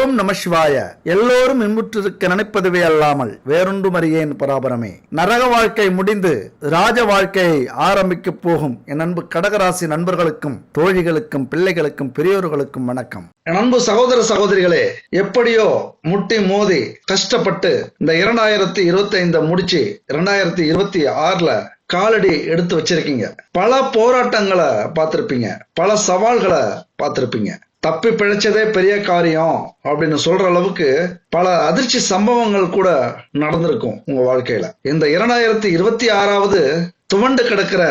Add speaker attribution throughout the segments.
Speaker 1: ஓம் நம சிவாய. எல்லோரும் இன்புற்றிருக்க நினைப்பதுவே அல்லாமல் வேறொன்றும் அறியேன் பராபரமே. நரக வாழ்க்கை முடிந்து ராஜ வாழ்க்கையை ஆரம்பிக்க போகும் என் அன்பு கடகராசி நண்பர்களுக்கும் தோழிகளுக்கும் பிள்ளைகளுக்கும் பெரியோர்களுக்கும் வணக்கம்.
Speaker 2: என் அன்பு சகோதர சகோதரிகளே, எப்படியோ முட்டி மோதி கஷ்டப்பட்டு இந்த 2025 முடிச்சு 2026 காலடி எடுத்து வச்சிருக்கீங்க. பல போராட்டங்களை பார்த்திருப்பீங்க, பல சவால்களை பார்த்திருப்பீங்க. தப்பி பிழைச்சதே பெரிய காரியம் அப்படின்னு சொல்ற அளவுக்கு பல அதிர்ச்சி சம்பவங்கள் கூட நடந்திருக்கும் உங்க வாழ்க்கையில. இந்த 2026 துவண்டு கிடக்கிற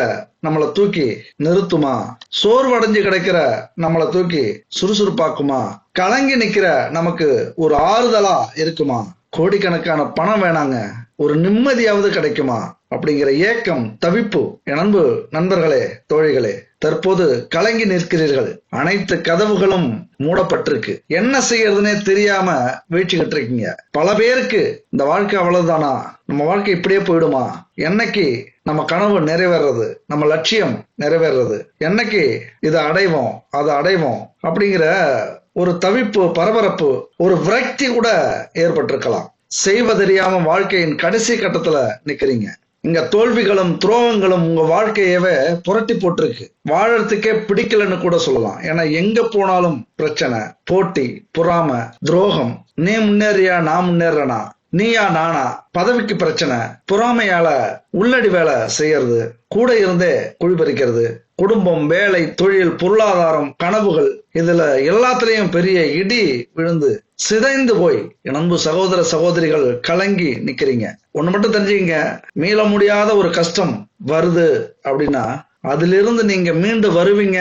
Speaker 2: நம்மளை தூக்கி நிறுத்துமா? சோர்வடைஞ்சு கிடக்கிற நம்மளை தூக்கி சுறுசுறுப்பாக்குமா? கலங்கி நிக்கிற நமக்கு ஒரு ஆறுதலா இருக்குமா? கோடிக்கணக்கான பணம் வேணாங்க, ஒரு நிம்மதியாவது கிடைக்குமா அப்படிங்கிற ஏக்கம், தவிப்பு என் அன்பு நண்பர்களே, தோழிகளே, தற்போது கலங்கி நிற்கிறீர்கள். அனைத்து கதவுகளும் மூடப்பட்டிருக்கு. என்ன செய்யறதுன்னே தெரியாம வீழ்ச்சிக்கிட்டு இருக்கீங்க. பல பேருக்கு இந்த வாழ்க்கை அவ்வளவுதானா, நம்ம வாழ்க்கை இப்படியே போயிடுமா, என்னைக்கு நம்ம கனவு நிறைவேறது, நம்ம லட்சியம் நிறைவேறது, என்னைக்கு இதை அடைவோம் அதை அடைவோம் அப்படிங்கிற ஒரு தவிப்பு, பரபரப்பு, ஒரு விரக்தி கூட ஏற்பட்டிருக்கலாம். செய்வதறியாம வாழ்க்கையின் கடைசி கட்டத்துல நிக்கிறீங்க. இங்க தோல்விகளும் துரோகங்களும் உங்க வாழ்க்கையவே புரட்டி போட்டிருக்கு. வாழறதுக்கே பிடிக்கலன்னு கூட சொல்லலாம். ஏன்னா எங்க போனாலும் பிரச்சனை, போட்டி, பொறாம, துரோகம். நீ முன்னேறியா நான் முன்னேறனா, நீயா நானா, பதவிக்கு பிரச்சனை, பொறாமையால உள்ளடி வேலை செய்யறது, கூட இருந்தே குழிபறிக்கிறது, குடும்பம், வேலை, தொழில், பொருளாதாரம், கனவுகள், இதுல எல்லாத்துலயும் பெரிய இடி விழுந்து சிதைந்து போய் என் அன்பு சகோதர சகோதரிகள் கலங்கி நிக்கிறீங்க. ஒண்ணு மட்டும் தெரிஞ்சுங்க, மீள முடியாத ஒரு கஷ்டம் வருது அப்படின்னா அதிலிருந்து நீங்க மீண்டு வருவீங்க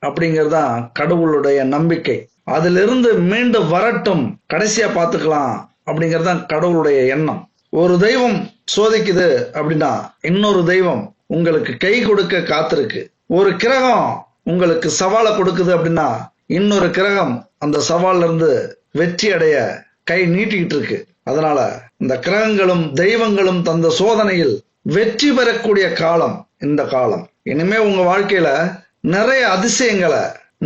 Speaker 2: அப்படிங்கறதுதான் கடவுளுடைய நம்பிக்கை. அதிலிருந்து மீண்டு வரட்டும், கடைசியா பாத்துக்கலாம் அப்படிங்கறதுதான் கடவுளுடைய எண்ணம். ஒரு தெய்வம் சோதிக்குது அப்படின்னா இன்னொரு தெய்வம் உங்களுக்கு கை கொடுக்க காத்திருக்கு. ஒரு கிரகம் உங்களுக்கு சவாலை கொடுக்குது அப்படின்னா இன்னொரு கிரகம் அந்த சவால்ல இருந்து வெற்றி அடைய கை நீட்டிக்கிட்டு இருக்கு. அதனால இந்த கிரகங்களும் தெய்வங்களும் தந்த சோதனையில் வெற்றி பெறக்கூடிய காலம் இந்த காலம். இனிமே உங்க வாழ்க்கையில நிறைய அதிசயங்களை,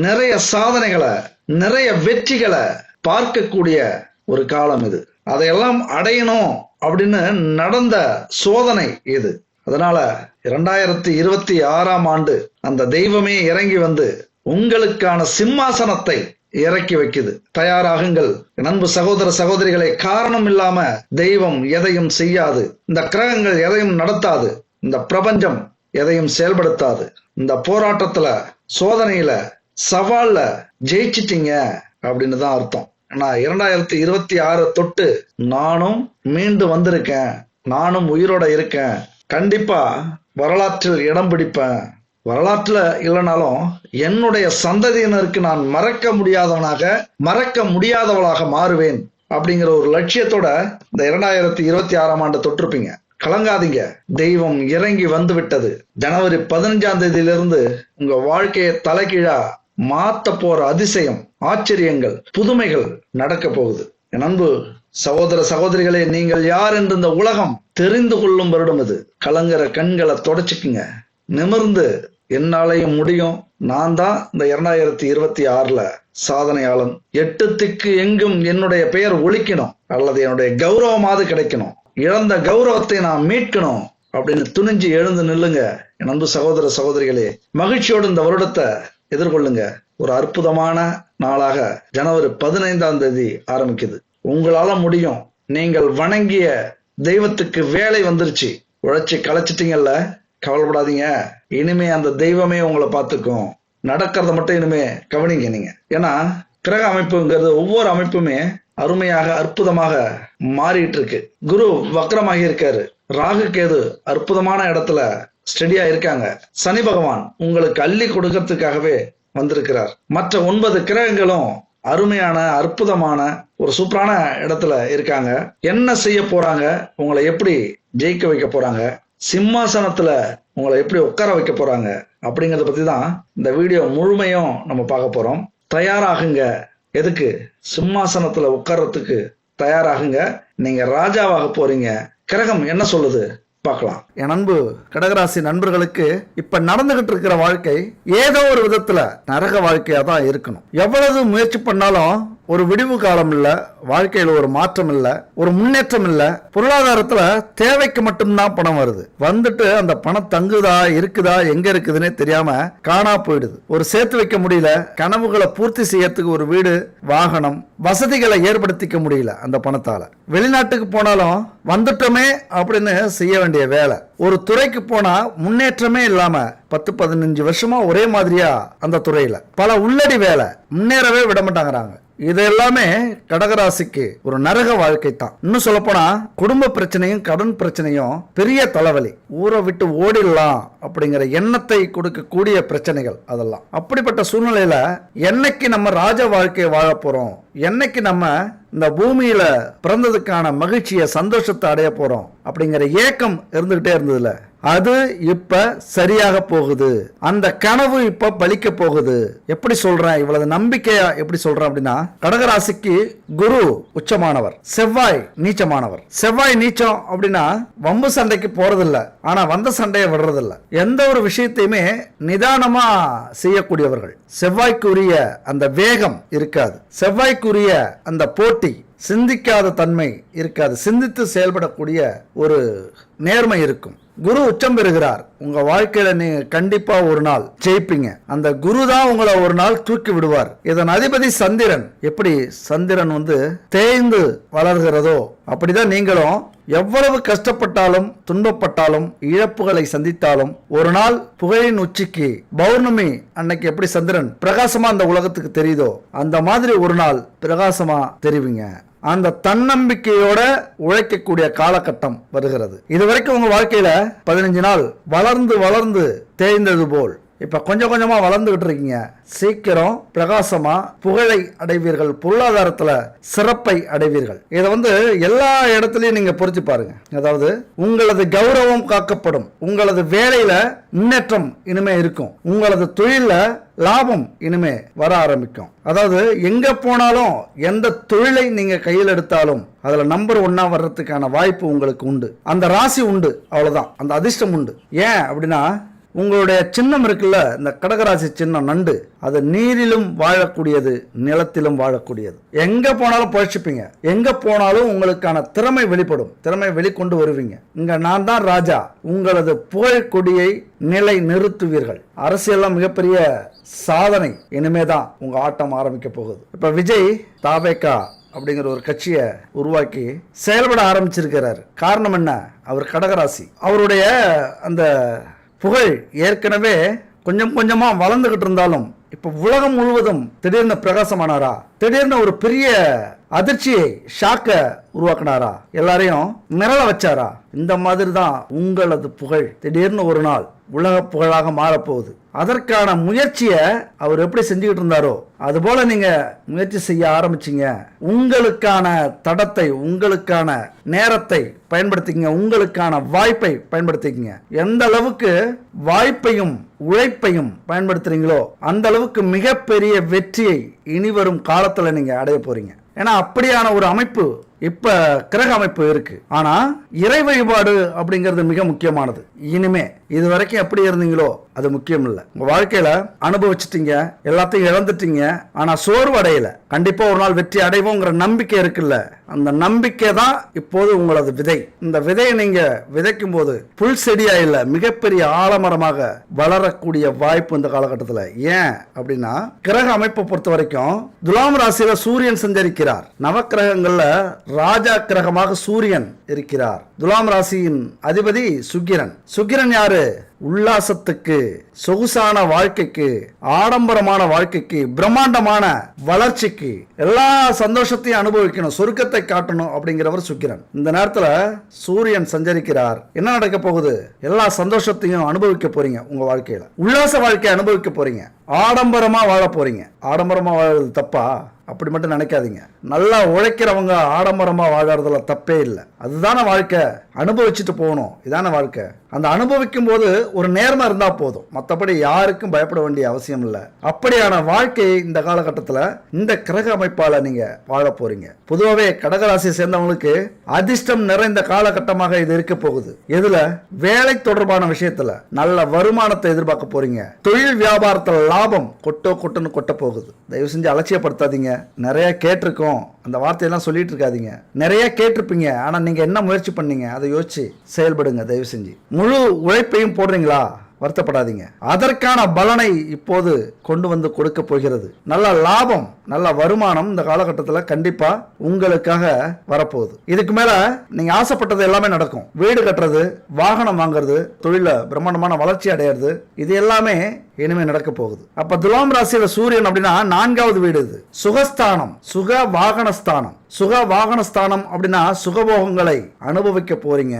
Speaker 2: நிறைய சாதனைகளை, நிறைய வெற்றிகளை பார்க்கக்கூடிய ஒரு காலம் இது. அதையெல்லாம் அடையணும் அப்படின்னு நடந்த சோதனை இது. அதனால 2026 அந்த தெய்வமே இறங்கி வந்து உங்களுக்கான சிம்மாசனத்தை இறக்கி வைக்குது. தயாராகுங்கள் அன்பு சகோதர சகோதரிகளை. காரணம் இல்லாம தெய்வம் எதையும் செய்யாது, இந்த கிரகங்கள் எதையும் நடத்தாது, இந்த பிரபஞ்சம் எதையும் செயல்படுத்தாது. இந்த போராட்டத்துல, சோதனையில, சவால்ல ஜெயிச்சிட்டீங்க அப்படின்னு தான் அர்த்தம். நான் 2026 தொட்டு நானும் மீண்டு வந்திருக்கேன், நானும் உயிரோட இருக்கேன், கண்டிப்பா வரலாற்றில் இடம் பிடிப்பேன், வரலாற்றுல இல்லைனாலும் என்னுடைய சந்ததியினருக்கு நான் மறக்க முடியாதவளாக மாறுவேன் அப்படிங்கிற ஒரு லட்சியத்தோட இந்த 2026 தொட்டிருப்பீங்க. கலங்காதீங்க, தெய்வம் இறங்கி வந்து விட்டது. ஜனவரி 15 உங்க வாழ்க்கையை தலைகீழா மாத்த போற அதிசயம், ஆச்சரியங்கள், புதுமைகள் நடக்க போகுது. என் அன்பு சகோதர சகோதரிகளே, நீங்கள் யார் என்று இந்த உலகம் தெரிந்து கொள்ளும் வருடம் இது. கலங்குற கண்களை தொடச்சுக்குங்க, நிமிர்ந்து என்னாலையும் முடியும், நான் தான் இந்த 2026 சாதனையாளன், 8 திக்கு எங்கும் என்னுடைய பெயர் ஒலிக்கணும், அல்லது என்னுடைய கௌரவமாவது கிடைக்கணும், இழந்த கௌரவத்தை நான் மீட்கணும் அப்படின்னு துணிஞ்சு எழுந்து நில்லுங்க. என் அன்பு சகோதர சகோதரிகளே, மகிழ்ச்சியோடு இந்த வருடத்தை எதிர்கொள்ளுங்க. ஒரு அற்புதமான நாளாக ஜனவரி 15 ஆரம்பிக்குது. உங்களால முடியும். நீங்கள் வணங்கிய தெய்வத்துக்கு வேலை வந்துருச்சு. உழைச்சி களைச்சிட்டீங்கல்ல, கவலைப்படாதீங்க. இனிமே அந்த தெய்வமே உங்களை பார்த்துக்கும். நடக்கிறத மட்டும் இனிமே கவனிங்க நீங்க. ஏன்னா கிரக அமைப்புங்கிறது ஒவ்வொரு அமைப்புமே அருமையாக, அற்புதமாக மாறிட்டு இருக்கு. குரு வக்ரமாகி இருக்காரு, ராகு கேது அற்புதமான இடத்துல ஸ்டெடியா இருக்காங்க, சனி பகவான் உங்களுக்கு அள்ளி கொடுக்கறதுக்காகவே வந்திருக்கிறார். மற்ற 9 கிரகங்களும் அருமையான, அற்புதமான ஒரு சூப்பரான இடத்துல இருக்காங்க. என்ன செய்ய போறாங்க, உங்களை எப்படி ஜெயிக்க வைக்க போறாங்க, சிம்மாசனத்துல உங்களை எப்படி உட்கார வைக்க போறாங்க அப்படிங்கறத பத்தி தான் இந்த வீடியோ முழுமையும் நம்ம பார்க்க போறோம். தயாராகுங்க. எதுக்கு? சிம்மாசனத்துல உட்கார்றதுக்கு தயாராகுங்க. நீங்க ராஜாவாக போறீங்க. கிரகம் என்ன சொல்லுது பார்க்கலாம்.
Speaker 1: என் அன்பு கடகராசி நண்பர்களுக்கு இப்ப நடந்துகிட்டு இருக்கிற வாழ்க்கை ஏதோ ஒரு விதத்துல நரக வாழ்க்கையா தான் இருக்கணும். எவ்வளவு முயற்சி பண்ணாலும் ஒரு விடிவு காலம் இல்ல, வாழ்க்கையில ஒரு மாற்றம் இல்ல, ஒரு முன்னேற்றம் இல்ல. பொருளாதாரத்துல தேவைக்கு மட்டும்தான் பணம் வருது. வந்துட்டு அந்த பணம் தங்குதா, இருக்குதா, எங்க இருக்குதுன்னே தெரியாம காணா போயிடுது. ஒரு சேர்த்து வைக்க முடியல, கனவுகளை பூர்த்தி செய்யறதுக்கு ஒரு வீடு, வாகனம், வசதிகளை ஏற்படுத்திக்க முடியல அந்த பணத்தால. வெளிநாட்டுக்கு போனாலும் வந்துட்டோமே அப்படின்னு செய்ய வேண்டிய வேலை. ஒரு துறைக்கு போனா முன்னேற்றமே இல்லாம 10-15 வருஷமா ஒரே மாதிரியா அந்த துறையில பல உள்ளடி வேலை, முன்னேறவே விட மாட்டாங்கிறாங்க. இது எல்லாமே கடகராசிக்கு ஒரு நரக வாழ்க்கை தான். இன்னும் சொல்ல போனா குடும்ப பிரச்சனையும் கடன் பிரச்சனையும் பெரிய தலைவலி. ஊரை விட்டு ஓடிடலாம் அப்படிங்கிற எண்ணத்தை கொடுக்கக்கூடிய பிரச்சனைகள் அதெல்லாம். அப்படிப்பட்ட சூழ்நிலையில என்னைக்கு நம்ம ராஜ வாழ்க்கையை வாழ போறோம், என்னைக்கு நம்ம இந்த பூமியில பிறந்ததுக்கான மகிழ்ச்சியை, சந்தோஷத்தை அடைய போறோம் அப்படிங்கிற ஏக்கம் இருந்துகிட்டே இருந்ததுல, அது இப்ப சரியாக போகுது. அந்த கனவு இப்ப பலிக்க போகுது. எப்படி சொல்றேன், இவ்வளவு நம்பிக்கையா எப்படி சொல்றேன் அப்படின்னா, கடகராசிக்கு குரு உச்சமானவர், செவ்வாய் நீச்சமானவர். செவ்வாய் நீச்சம் அப்படின்னா வம்பு சண்டைக்கு போறதில்ல, ஆனா வந்த சண்டையை விடுறதில்ல. எந்த ஒரு விஷயத்தையுமே நிதானமா செய்யக்கூடியவர்கள். செவ்வாய்க்குரிய அந்த வேகம் இருக்காது, செவ்வாய்க்குரிய அந்த போட்டி, சிந்திக்காத தன்மை இருக்காது, சிந்தித்து செயல்படக்கூடிய ஒரு நேர்மை இருக்கும். குரு உச்சம் பெறுகிறார். உங்க வாழ்க்கையில நீங்க கண்டிப்பா ஒரு நாள் ஜெயிப்பீங்க. அந்த குரு தான் உங்களை ஒரு நாள் தூக்கி விடுவார். இதன் அதிபதி சந்திரன். எப்படி சந்திரன் தேய்ந்து வளர்கிறதோ அப்படிதான் நீங்களும் எவ்வளவு கஷ்டப்பட்டாலும், துன்பப்பட்டாலும், இழப்புகளை சந்தித்தாலும் ஒரு நாள் புகழின் உச்சிக்கு, பௌர்ணமி அன்னைக்கு எப்படி சந்திரன் பிரகாசமா அந்த உலகத்துக்கு தெரியுதோ அந்த மாதிரி ஒரு நாள் பிரகாசமா தெரிவிங்க. அந்த தன்னம்பிக்கையோட உழைக்கக்கூடிய காலகட்டம் வருகிறது. இதுவரைக்கும் உங்க வாழ்க்கையில 15 நாள் வளர்ந்து வளர்ந்து தேய்ந்தது போல் இப்ப கொஞ்சம் கொஞ்சமா வளர்ந்துகிட்டு இருக்கீங்க. சீக்கிரம் பிரகாசமா புகழை அடைவீர்கள், பொருளாதாரத்துல சிறப்பை அடைவீர்கள். இதை எல்லா இடத்துலயும் நீங்க பொறிச்சு பாருங்க. அதாவது உங்களது கௌரவம் காக்கப்படும், உங்களது வேலையில முன்னேற்றம் இனிமே இருக்கும், உங்களது தொழில லாபம் இனிமே வர ஆரம்பிக்கும். அதாவது எங்க போனாலும் எந்த தொழிலை நீங்க கையில் எடுத்தாலும் அதுல நம்பர் 1 வர்றதுக்கான வாய்ப்பு உங்களுக்கு உண்டு. அந்த ராசி உண்டு, அவ்வளவுதான். அந்த அதிர்ஷ்டம் உண்டு. ஏன் அப்படின்னா உங்களுடைய சின்னம் இருக்குல்ல, இந்த கடகராசி சின்னம் நண்டு, அது நீரிலும் வாழக்கூடியது, நிலத்திலும் வாழக்கூடியது. எங்க போனாலும் பழிச்சுப்பீங்க, எங்க போனாலும் உங்களுக்கான திறமை வெளிப்படும், திறமை வெளிக்கொண்டு வருவீங்க. இங்க நான் தான் ராஜா, உங்களது புகழ் கொடியை நிலை நிறுத்துவீர்கள். அரசியல்லாம் மிகப்பெரிய சாதனை இனிமேதான் உங்க ஆட்டம் ஆரம்பிக்க போகுது. இப்ப விஜய் தாவேகா அப்படிங்கிற ஒரு கட்சியை உருவாக்கி செயல்பட ஆரம்பிச்சிருக்கிறார். காரணம் என்ன? அவர் கடகராசி. அவருடைய அந்த புகழ் ஏற்கனவே கொஞ்சம் கொஞ்சமா வளர்ந்துகிட்டு இருந்தாலும் இப்ப உலகம் முழுவதும் திடீர்னு பிரகாசமானாரா, திடீர்னு ஒரு பெரிய அதிர்ச்சியை, ஷாக்க உருவாக்கினாரா, எல்லாரையும் மிரள வச்சாரா. இந்த மாதிரி தான் உங்களது புகழ் திடீர்னு ஒரு நாள் உலக புகழாக மாறப்போகுது. அதற்கான முயற்சியை அவர் எப்படி செஞ்சுக்கிட்டு இருந்தாரோ அதுபோல நீங்க முயற்சி செய்ய ஆரம்பிச்சீங்க. உங்களுக்கான தடத்தை, உங்களுக்கான நேரத்தை பயன்படுத்திக்கங்க, உங்களுக்கான வாய்ப்பை பயன்படுத்திக்கங்க. எந்த அளவுக்கு வாய்ப்பையும் உழைப்பையும் பயன்படுத்துறீங்களோ அந்த அளவுக்கு மிகப்பெரிய வெற்றியை இனிவரும் காலத்துல நீங்க அடைய போறீங்க. ஏன்னா அப்படியான ஒரு அமைப்பு இப்ப கிரக அமைப்பு இருக்கு. ஆனா இறை வழிபாடு அப்படிங்கிறது மிக முக்கியமானது. இனிமே இது வரைக்கும் எப்படி இருந்தீங்களோ அது முக்கியம் இல்ல. உங்க வாழ்க்கையில அனுபவிச்சிட்டீங்க, எல்லாத்தையும் இழந்துட்டீங்க, ஆனா சோர்வு அடையல. கண்டிப்பா ஒரு நாள் வெற்றி அடைவோங்கிற நம்பிக்கை இருக்குல்ல, அந்த நம்பிக்கை தான் இப்போது உங்களது விதை. இந்த விதையை நீங்க விதைக்கும் போது புல் செடியா இல்ல, மிகப்பெரிய ஆலமரமாக வளரக்கூடிய வாய்ப்பு இந்த காலகட்டத்தில். ஏன் அப்படின்னா கிரக அமைப்பை பொறுத்த வரைக்கும் துலாம் ராசியில சூரியன் சஞ்சரிக்கிறார். நவக்கிரகங்கள்ல ராஜா கிரகமாக சூரியன் இருக்கிறார். துலாம் ராசியின் அதிபதி சுக்கிரன். சுக்கிரன் யாரு? உல்லாசத்துக்கு, சொகுசான வாழ்க்கைக்கு, ஆடம்பரமான வாழ்க்கைக்கு, பிரம்மாண்டமான வளர்ச்சிக்கு, எல்லா சந்தோஷத்தையும் அனுபவிக்கணும், சொர்க்கத்தை காட்டணும் அப்படிங்கிறவர் சுக்கிரன். இந்த நேரத்துல சூரியன் சஞ்சரிக்கிறார். என்ன நடக்க போகுது? எல்லா சந்தோஷத்தையும் அனுபவிக்க போறீங்க. உங்க வாழ்க்கையில உல்லாச வாழ்க்கையை அனுபவிக்க போறீங்க, ஆடம்பரமா வாழ போறீங்க. ஆடம்பரமா வாழ்றது தப்பா? அப்படி மட்டும் நினைக்காதீங்க. நல்லா உழைக்கிறவங்க ஆடம்பரமா வாழறதுல தப்பே இல்லை. அதுதானே வாழ்க்கை. அனுபவிச்சுட்டு போகணும். இதான வாழ்க்கை. அந்த அனுபவிக்கும் போது ஒரு நேர்மை இருந்தா போதும். மற்றபடி யாருக்கும் பயப்பட வேண்டிய அவசியம் இல்லை. அப்படியான வாழ்க்கையை இந்த காலகட்டத்தில் இந்த கிரக அமைப்பால நீங்க வாழ போறீங்க. பொதுவாகவே கடகராசியை சேர்ந்தவங்களுக்கு அதிர்ஷ்டம் நிறைந்த காலகட்டமாக இது இருக்க போகுது. எதுல? வேலை தொடர்பான விஷயத்துல நல்ல வருமானத்தை எதிர்பார்க்க போறீங்க. தொழில் வியாபாரத்துல லாபம் கொட்டுன்னு கொட்ட போகுது. தயவு செஞ்சு அலட்சியப்படுத்தாதீங்க. நிறைய கேட்டிருக்கோம், அந்த வார்த்தையெல்லாம் சொல்லிட்டு இருக்காதீங்க. நிறைய கேட்டிருப்பீங்க, ஆனா நீங்க என்ன முயற்சி பண்ணீங்க அதை யோசிச்சு செயல்படுங்க. தயவு செஞ்சு முழு உழைப்பையும் போடுறீங்களா, வருத்தப்படாதீங்க. அதற்கான பலனை இப்போது கொண்டு வந்து கொடுக்க போகிறது. நல்ல லாபம், நல்ல வருமானம் இந்த காலகட்டத்தில் கண்டிப்பா உங்களுக்காக வரப்போகுது. இதுக்கு மேல நீங்க ஆசைப்பட்டது எல்லாமே நடக்கும். வீடு கட்டுறது, வாகனம் வாங்குறது, தொழில பிரம்மாண்டமான வளர்ச்சி அடையிறது, இது எல்லாமே இனிமே நடக்க போகுது. அப்ப துலாம் ராசியில சூரியன் அப்படின்னா 4வது வீடு. இது சுகஸ்தானம், சுக வாகனஸ்தானம். சுக வாகனஸ்தானம் அப்படின்னா சுகபோகங்களை அனுபவிக்க போறீங்க.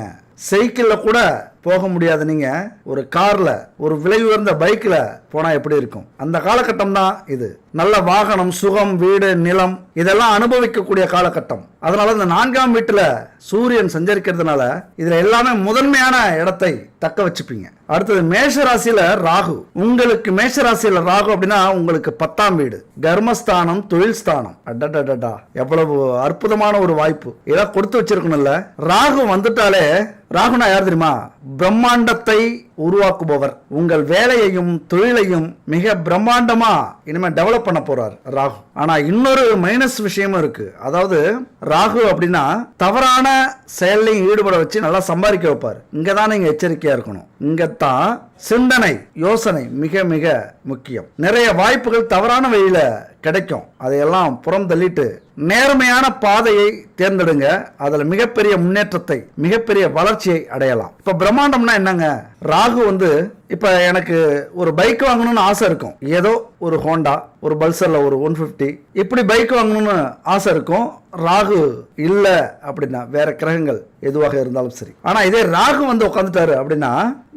Speaker 1: சைக்கிள்ல கூட போக முடியாது. நீங்க ஒரு கார்ல, ஒரு விலை உயர்ந்த பைக்ல போனா எப்படி இருக்கும்? அந்த காலகட்டம் தான் இது. நல்ல வாகனம், சுகம், வீடு, நிலம் இதெல்லாம் அனுபவிக்கக்கூடிய காலகட்டம். அதனால இந்த 4ஆம் வீட்டுல சூரியன் சஞ்சரிக்கிறதுனால இதுல எல்லாமே முதன்மையான இடத்தை தக்க வச்சுப்பீங்க. அடுத்தது மேஷராசியில ராகு. உங்களுக்கு மேஷராசியில ராகு அப்படின்னா உங்களுக்கு 10ஆம் வீடு, கர்மஸ்தானம், தொழில் ஸ்தானம். அடடடடா, எவ்வளவு அற்புதமான ஒரு வாய்ப்பு. இதை கொடுத்து வச்சிருக்கணும்ல. ராகு வந்துட்டாலே, ராகுனா யார் தெரியுமா? பிரம்மாண்டத்தை உருவாக்குபவர். உங்கள் வேலையையும் தொழிலையும் மிக பிரம்மாண்டமா இனிமே டெவலப் பண்ண போறார் ராகு. ஆனா இன்னொரு மைனஸ் விஷயமும் இருக்கு. அதாவது ராகு அப்படின்னா தவறான செயலையும் ஈடுபட வச்சு நல்லா சம்பாதிக்க வைப்பார். இங்கதான் நீங்க எச்சரிக்கையா இருக்கணும். இங்கத்தான் சிந்தனை, யோசனை மிக மிக முக்கியம். நிறைய வாய்ப்புகள் தவறான வழியில கிடைக்கும். அதையெல்லாம் புறம் தள்ளிட்டு நேர்மையான பாதையை தேர்ந்தெடுங்க. அதுல மிகப்பெரிய முன்னேற்றத்தை, மிகப்பெரிய வளர்ச்சியை அடையலாம். இப்ப பிரம்மாண்டம்னா என்னங்க? ராகு வந்து இப்ப எனக்கு ஒரு பைக் வாங்கணும்னு ஆசை இருக்கும். ஏதோ ஒரு ஹோண்டா, ஒரு பல்சர்ல ஒரு 150 இப்படி பைக் வாங்கணும்னு ஆசை இருக்கும். ராகு இல்ல அப்படின்னா, வேற கிரகங்கள் எதுவாக இருந்தாலும் சரி. ஆனா இதே ராகு வந்து உட்காந்துட்டாரு அப்படின்னா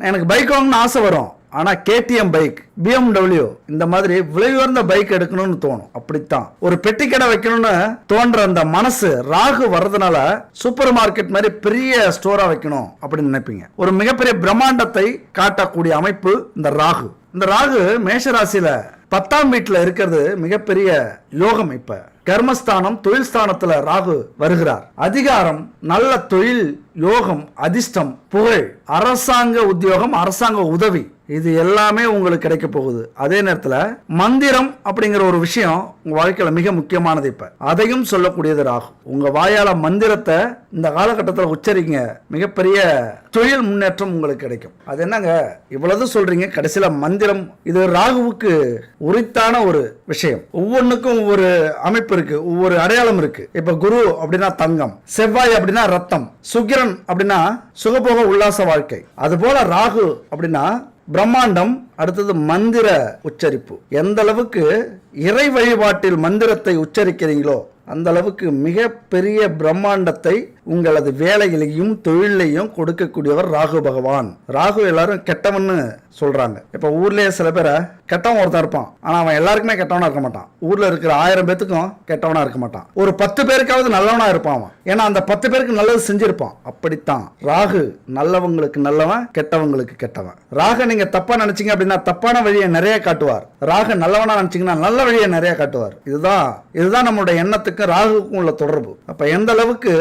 Speaker 1: எனக்கு பைக் வாங்கணும்னு ஆசை வரும். ஆனா கேடிஎம் பைக், BMW இந்த மாதிரி விலை உயர்ந்த பைக் எடுக்கணும்னு தோணும். அப்படித்தான் ஒரு பெட்டி கடை வைக்கணும்னு தோன்ற அந்த மனசு ராகு வர்றதுனால சூப்பர் மார்க்கெட் மாதிரி பெரிய ஸ்டோரா வைக்கணும் அப்படின்னு நினைப்பீங்க. ஒரு மிகப்பெரிய பிரம்மாண்டத்தை காட்டக்கூடிய அமைப்பு இந்த ராகு. இந்த ராகு மேஷராசியில 10ஆம் வீட்டுல இருக்கிறது மிகப்பெரிய யோகம். இப்ப கர்மஸ்தானம், தொழில் ஸ்தானத்துல ராகு வருகிறார். அதிகாரம், நல்ல தொழில், யோகம், அதிர்ஷ்டம், புகழ், அரசாங்க உத்தியோகம், அரசாங்க உதவி, இது எல்லாமே உங்களுக்கு கிடைக்க போகுது. அதே நேரத்துல மந்திரம் அப்படிங்கிற ஒரு விஷயம் உங்க வாழ்க்கையில மிக முக்கியமானது. இப்ப அதையும் சொல்லக்கூடியது ராகு. உங்க வாயால மந்திரத்தை இந்த காலகட்டத்தில் உச்சரிங்க. மிகப்பெரிய தொழில் முன்னேற்றம் உங்களுக்கு கிடைக்கும். அது என்னங்க இவ்வளவு சொல்றீங்க, கடைசியில மந்திரம்? இது ராகுவுக்கு உரித்தான ஒரு விஷயம். ஒவ்வொன்றுக்கும் ஒவ்வொரு அமைப்பு இருக்கு, ஒவ்வொரு அடையாளம் இருக்கு. இப்ப குரு அப்படின்னா தங்கம், செவ்வாய் அப்படின்னா ரத்தம், சுக்கிரன் அப்படின்னா சுகபோக உல்லாச வாழ்க்கை. அது போல ராகு அப்படின்னா பிரம்மாண்டம். அடுத்தது மந்திர உச்சரிப்பு. எந்த அளவுக்கு இறை வழிபாட்டில் மந்திரத்தை உச்சரிக்கிறீங்களோ அந்த அளவுக்கு மிக பெரிய பிரம்மாண்டத்தை உங்களது வேலையிலையும் தொழிலையும் கொடுக்கக்கூடியவர் ராகு பகவான். ராகு எல்லாரும் கெட்டவன்னு சொல்றாங்க. இப்ப ஊர்லயே சில பேரை கெட்டவன் ஒருத்தன் இருப்பான், ஆனா அவன் எல்லாருக்குமே கெட்டவனா இருக்க மாட்டான். ஊர்ல இருக்கிற 1000 பேத்துக்கும் கெட்டவனா இருக்க மாட்டான். ஒரு 10 பேருக்காவது நல்லவனா இருப்பான் அவன். ஏன்னா அந்த 10 பேருக்கு நல்லது செஞ்சிருப்பான். அப்படித்தான் ராகு நல்லவங்களுக்கு நல்லவன், கெட்டவங்களுக்கு கெட்டவன். ராக நீங்க தப்பா நினைச்சீங்க அப்படின்னா தப்பான வழியை நிறைய காட்டுவார். ராக நல்லவனா நினைச்சீங்கன்னா நல்ல வழியை நிறைய காட்டுவார். இதுதான் நம்மளுடைய எண்ணத்துக்கு ராகுக்கும் உள்ள தொடர்பு. அப்ப எந்த அளவுக்கு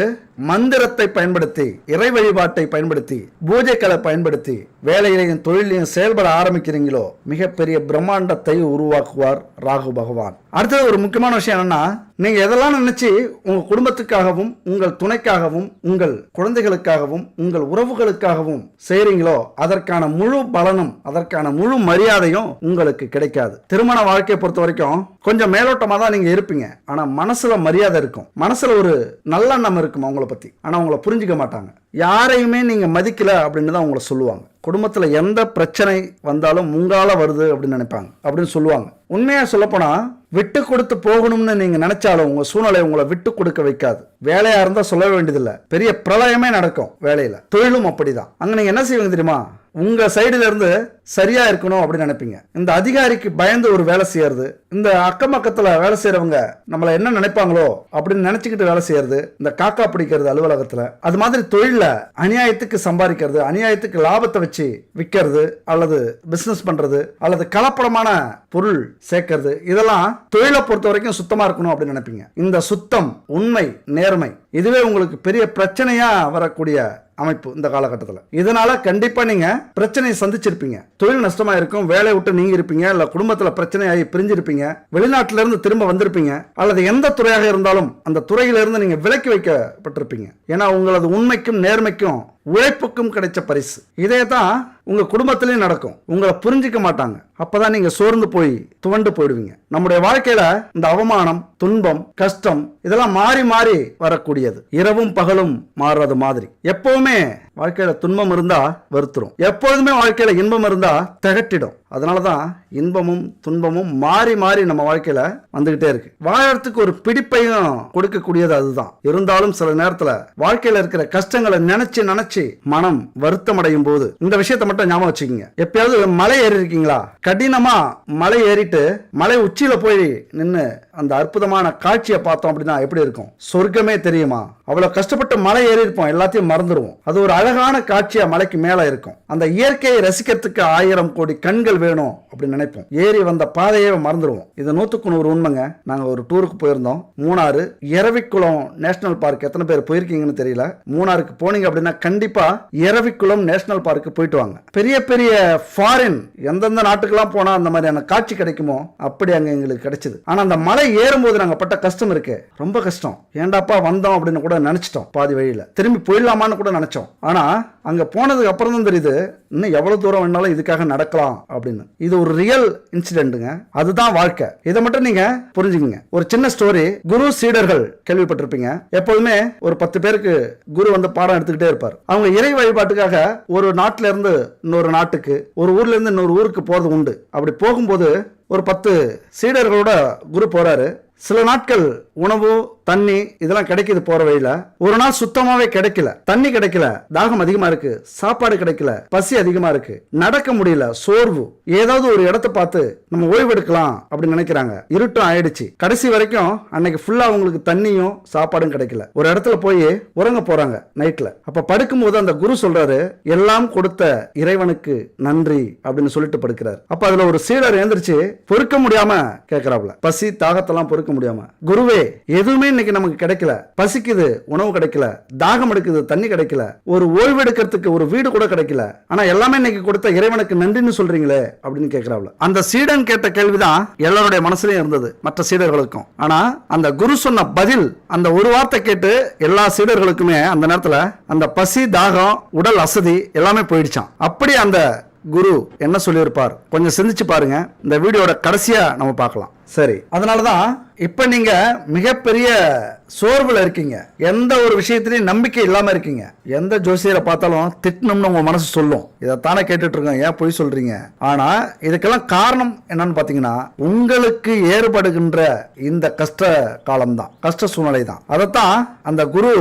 Speaker 1: மந்திரத்தை பயன்படுத்தி, இறை வழிபாட்டை பயன்படுத்தி, பூஜைகளை பயன்படுத்தி வேலையிலையும் தொழிலையும் செயல்பட ஆரம்பிக்கிறீங்களோ மிகப்பெரிய பிரம்மாண்டத்தை உருவாக்குவார் ராகு பகவான். அடுத்தது ஒரு முக்கியமான விஷயம் என்னன்னா, நீங்க எதெல்லாம் நினைச்சு உங்க குடும்பத்துக்காகவும், உங்கள் துணைக்காகவும், உங்கள் குழந்தைகளுக்காகவும், உங்கள் உறவுகளுக்காகவும் செய்றீங்களோ அதற்கான முழு பலனும், அதற்கான முழு மரியாதையும் உங்களுக்கு கிடைக்காது. திருமண வாழ்க்கையை பொறுத்த வரைக்கும் கொஞ்சம் மேலோட்டமா தான் நீங்க இருப்பீங்க. ஆனா மனசுல மரியாதை இருக்கும், மனசுல ஒரு நல்லெண்ணம் இருக்கும் அவங்கள பத்தி. ஆனா உங்களை புரிஞ்சுக்க மாட்டாங்க. யாரையுமே நீங்க மதிக்கல அப்படின்னு தான் உங்களை சொல்லுவாங்க. குடும்பத்துல எந்த பிரச்சனை வந்தாலும் உங்களால வருது அப்படின்னு நினைப்பாங்க, அப்படின்னு சொல்லுவாங்க. உண்மையா சொல்லப்போனா விட்டு கொடுத்து போகணும்னு நீங்க நினைச்சாலும் உங்க சூழ்நிலை உங்களை விட்டு கொடுக்க வைக்காது. வேலையா இருந்தா சொல்ல வேண்டியதில்லை, பெரிய பிரளயமே நடக்கும் வேலையில. தொழிலும் அப்படிதான். அங்க நீங்க என்ன செய்வீங்க தெரியுமா? உங்க சைடுல இருந்து சரியா இருக்கணும் அப்படின்னு நினைப்பீங்க. இந்த அதிகாரிக்கு பயந்து ஒரு வேலை செய்யறது, இந்த அக்கம் பக்கத்துல வேலை செய்யறவங்க நம்மள என்ன நினைப்பாங்களோ அப்படின்னு நினைச்சுக்கிட்டு வேலை செய்யறது, இந்த காக்கா பிடிக்கிறது அலுவலகத்துல, அது மாதிரி தொழில அநியாயத்துக்கு சம்பாதிக்கிறது, அநியாயத்துக்கு லாபத்தை வச்சு விற்கிறது அல்லது பிசினஸ் பண்றது அல்லது கலப்படமான பொருள் சேர்க்கிறது, இதெல்லாம் தொழிலை பொறுத்த வரைக்கும் சுத்தமா இருக்கணும் அப்படின்னு நினைப்பீங்க. இந்த சுத்தம், உண்மை, நேர்மை இதுவே உங்களுக்கு பெரிய பிரச்சனையா வரக்கூடிய அமைப்பு இந்த காலகட்டத்தில். இதனால கண்டிப்பா நீங்க பிரச்சனையை சந்திச்சிருப்பீங்க. தொழில் நஷ்டமா இருக்கும், வேலையை விட்டு நீங்க இருப்பீங்க, இல்ல குடும்பத்துல பிரச்சனையாகி பிரிஞ்சிருப்பீங்க, வெளிநாட்டில இருந்து திரும்ப வந்திருப்பீங்க, அல்லது எந்த துறையாக இருந்தாலும் அந்த துறையில இருந்து நீங்க விலக்கி வைக்கப்பட்டிருப்பீங்க. ஏன்னா உங்களது உண்மைக்கும் நேர்மைக்கும் உழைப்புக்கும் கிடைச்ச பரிசு. இதே தான் உங்க குடும்பத்திலையும் நடக்கும். உங்களை புரிஞ்சிக்க மாட்டாங்க. அப்பதான் நீங்க சோர்ந்து போய் துவண்டு போயிடுவீங்க. நம்முடைய வாழ்க்கையில இந்த அவமானம், துன்பம், கஷ்டம் இதெல்லாம் மாறி மாறி வரக்கூடியது. இரவும் பகலும் மாறுறது மாதிரி. எப்பவுமே வாழ்க்கையில துன்பம் இருந்தா வருத்துரும், எப்பொழுதுமே வாழ்க்கையில இன்பம் இருந்தா திகட்டிடும். அதனாலதான் இன்பமும் துன்பமும் மாறி மாறி நம்ம வாழ்க்கையில வந்துகிட்டே இருக்கு. வாழறதுக்கு ஒரு பிடிப்பையும் கொடுக்கக்கூடியது அதுதான். இருந்தாலும் சில நேரத்துல வாழ்க்கையில இருக்கிற கஷ்டங்களை நினைச்சு நினைச்சு மனம் வருத்தம் அடையும் போது இந்த விஷயத்தை மட்டும் ஞாபகம் வச்சுக்கோங்க. எப்பயாவது மலை ஏறி இருக்கீங்களா? கடினமா மலை ஏறிட்டு மலை உச்சியில போய் நின்னு அந்த அற்புதமான காட்சியை பார்த்தோம் அப்படின்னா எப்படி இருக்கும்? சொர்க்கமே தெரியுமா? அவ்வளவு கஷ்டப்பட்டு மலை ஏறி இருப்போம், எல்லாத்தையும் மறந்துடுவோம். அது ஒரு அழகான காட்சியா மலைக்கு மேல இருக்கும். அந்த இயற்கையை ரசிக்கிறதுக்கு 1000 கோடி கண்கள் வேணும் அப்படின்னு நினைப்போம். ஏறி வந்த பாதையே மறந்துடுவோம். இது 100க்கு 100 உண்மைங்க. நாங்க ஒரு டூருக்கு போயிருந்தோம். Munnar Eravikulam national park. எத்தனை பேர் போயிருக்கீங்கன்னு தெரியல. மூணாருக்கு போனீங்க அப்படின்னா கண்டிப்பா எரவிக்குளம் நேஷனல் பார்க்கு போயிட்டு வாங்க. பெரிய பெரிய ஃபாரின் எந்தெந்த நாட்டுக்கெல்லாம் போனா அந்த மாதிரியான காட்சி கிடைக்குமோ அப்படி அங்க எங்களுக்கு கிடைச்சது. ஆனா அந்த மலை ஏறும்போது நாங்க பட்ட கஷ்டம் இருக்கு, ரொம்ப கஷ்டம். ஏண்டாப்பா வந்தோம் அப்படின்னு கூட நினைச்சிட்டோம். பாதி வழியில திரும்பி போயிடலாமான்னு கூட நினைச்சோம். ஆனா அங்க போனதுக்கு அப்புறம் தான் தெரியுது இன்னும் எவ்வளவு தூரம் வேணாலும் இதுக்காக நடக்கலாம் அப்படின்னு. இது ஒரு ரியல் இன்சிடென்ட்ங்க. அதுதான் வாழ்க்கை. இதை மட்டும் நீங்க புரிஞ்சுக்கங்க. ஒரு சின்ன ஸ்டோரி. குரு சீடர்கள் கேள்விப்பட்டிருப்பீங்க. எப்போதுமே ஒரு 10 பேருக்கு குரு வந்து பாடம் எடுத்துக்கிட்டே இருப்பார். அவங்க இறை வழிபாட்டுக்காக ஒரு நாட்டில இருந்து இன்னொரு நாட்டுக்கு, ஒரு ஊர்ல இருந்து இன்னொரு ஊருக்கு போறது உண்டு. அப்படி போகும்போது ஒரு 10 சீடர்களோட குரு போறாரு. சில நாட்கள் உணவு, தண்ணி இதெல்லாம் கிடைக்குது போற வழியில. ஒரு நாள் சுத்தமாவே கிடைக்கல, தண்ணி கிடைக்கல, தாகம் அதிகமா இருக்கு, சாப்பாடு கிடைக்கல, பசி அதிகமா இருக்கு, நடக்க முடியல, சோர்வு. ஏதாவது ஒரு இடத்தை பார்த்து நம்ம ஓய்வு எடுக்கலாம் அப்படின்னு நினைக்கிறாங்க. இருட்டும் ஆயிடுச்சு. கடைசி வரைக்கும் அன்னைக்கு ஃபுல்லா அவங்களுக்கு தண்ணியும் சாப்பாடும் கிடைக்கல. ஒரு இடத்துல போய் உறங்க போறாங்க நைட்ல. அப்ப படுக்கும் போது அந்த குரு சொல்றாரு, எல்லாம் கொடுத்த இறைவனுக்கு நன்றி அப்படின்னு சொல்லிட்டு படுக்கிறார். அப்ப அதுல ஒரு சீடர் எழுந்திருச்சு பொறுக்க முடியாம கேட்கிறாப்ல, பசி தாகத்தெல்லாம் பொறுக்க முடியாம, குருவே எதுவுமே இன்னைக்கு நமக்கு கிடைக்கல, பசிக்குது, உணவு கிடைக்கல, தாகம் எடுக்குது, தண்ணி கிடைக்கல, ஒரு ஓய்வு எடுக்கிறதுக்கு ஒரு வீடு கூட கிடைக்கல, ஆனா எல்லாமே இன்னைக்கு கொடுத்த இறைவனுக்கு நன்றின்னு சொல்றீங்களே அப்படின்னு கேட்கிறாப்ல. அந்த சீடன் கேட்ட கேள்விதான் எல்லாருடைய மனசுலயும் இருந்தது, மற்ற சீடர்களுக்கும். ஆனா அந்த குரு சொன்ன பதில், அந்த ஒரு வார்த்தை கேட்டு எல்லா சீடர்களுக்குமே அந்த நேரத்துல அந்த பசி, தாகம், உடல் அசதி எல்லாமே போயிடுச்சான். அப்படி அந்த குரு என்ன சொல்லியிருப்பார் கொஞ்சம் சிந்திச்சு பாருங்க. இந்த வீடியோட கடைசியா நம்ம பார்க்கலாம். சரி, அதனாலதான் இப்ப நீங்க மிகப்பெரிய சோர்வுல இருக்கீங்க. எந்த ஒரு விஷயத்திலையும் நம்பிக்கை இல்லாம இருக்கீங்க. எந்த ஜோசியரை பார்த்தாலும் திட்டணும்னு உங்க மனசு சொல்லும். இதைத்தானே கேட்டுட்டு இருக்கோம், ஏன் பொய் சொல்றீங்க? ஆனா இதுக்கெல்லாம் காரணம் என்னன்னு பாத்தீங்கன்னா உங்களுக்கு ஏற்படுகின்ற இந்த கஷ்ட காலம் தான், கஷ்ட சூழ்நிலை தான். அதைத்தான் அந்த குரு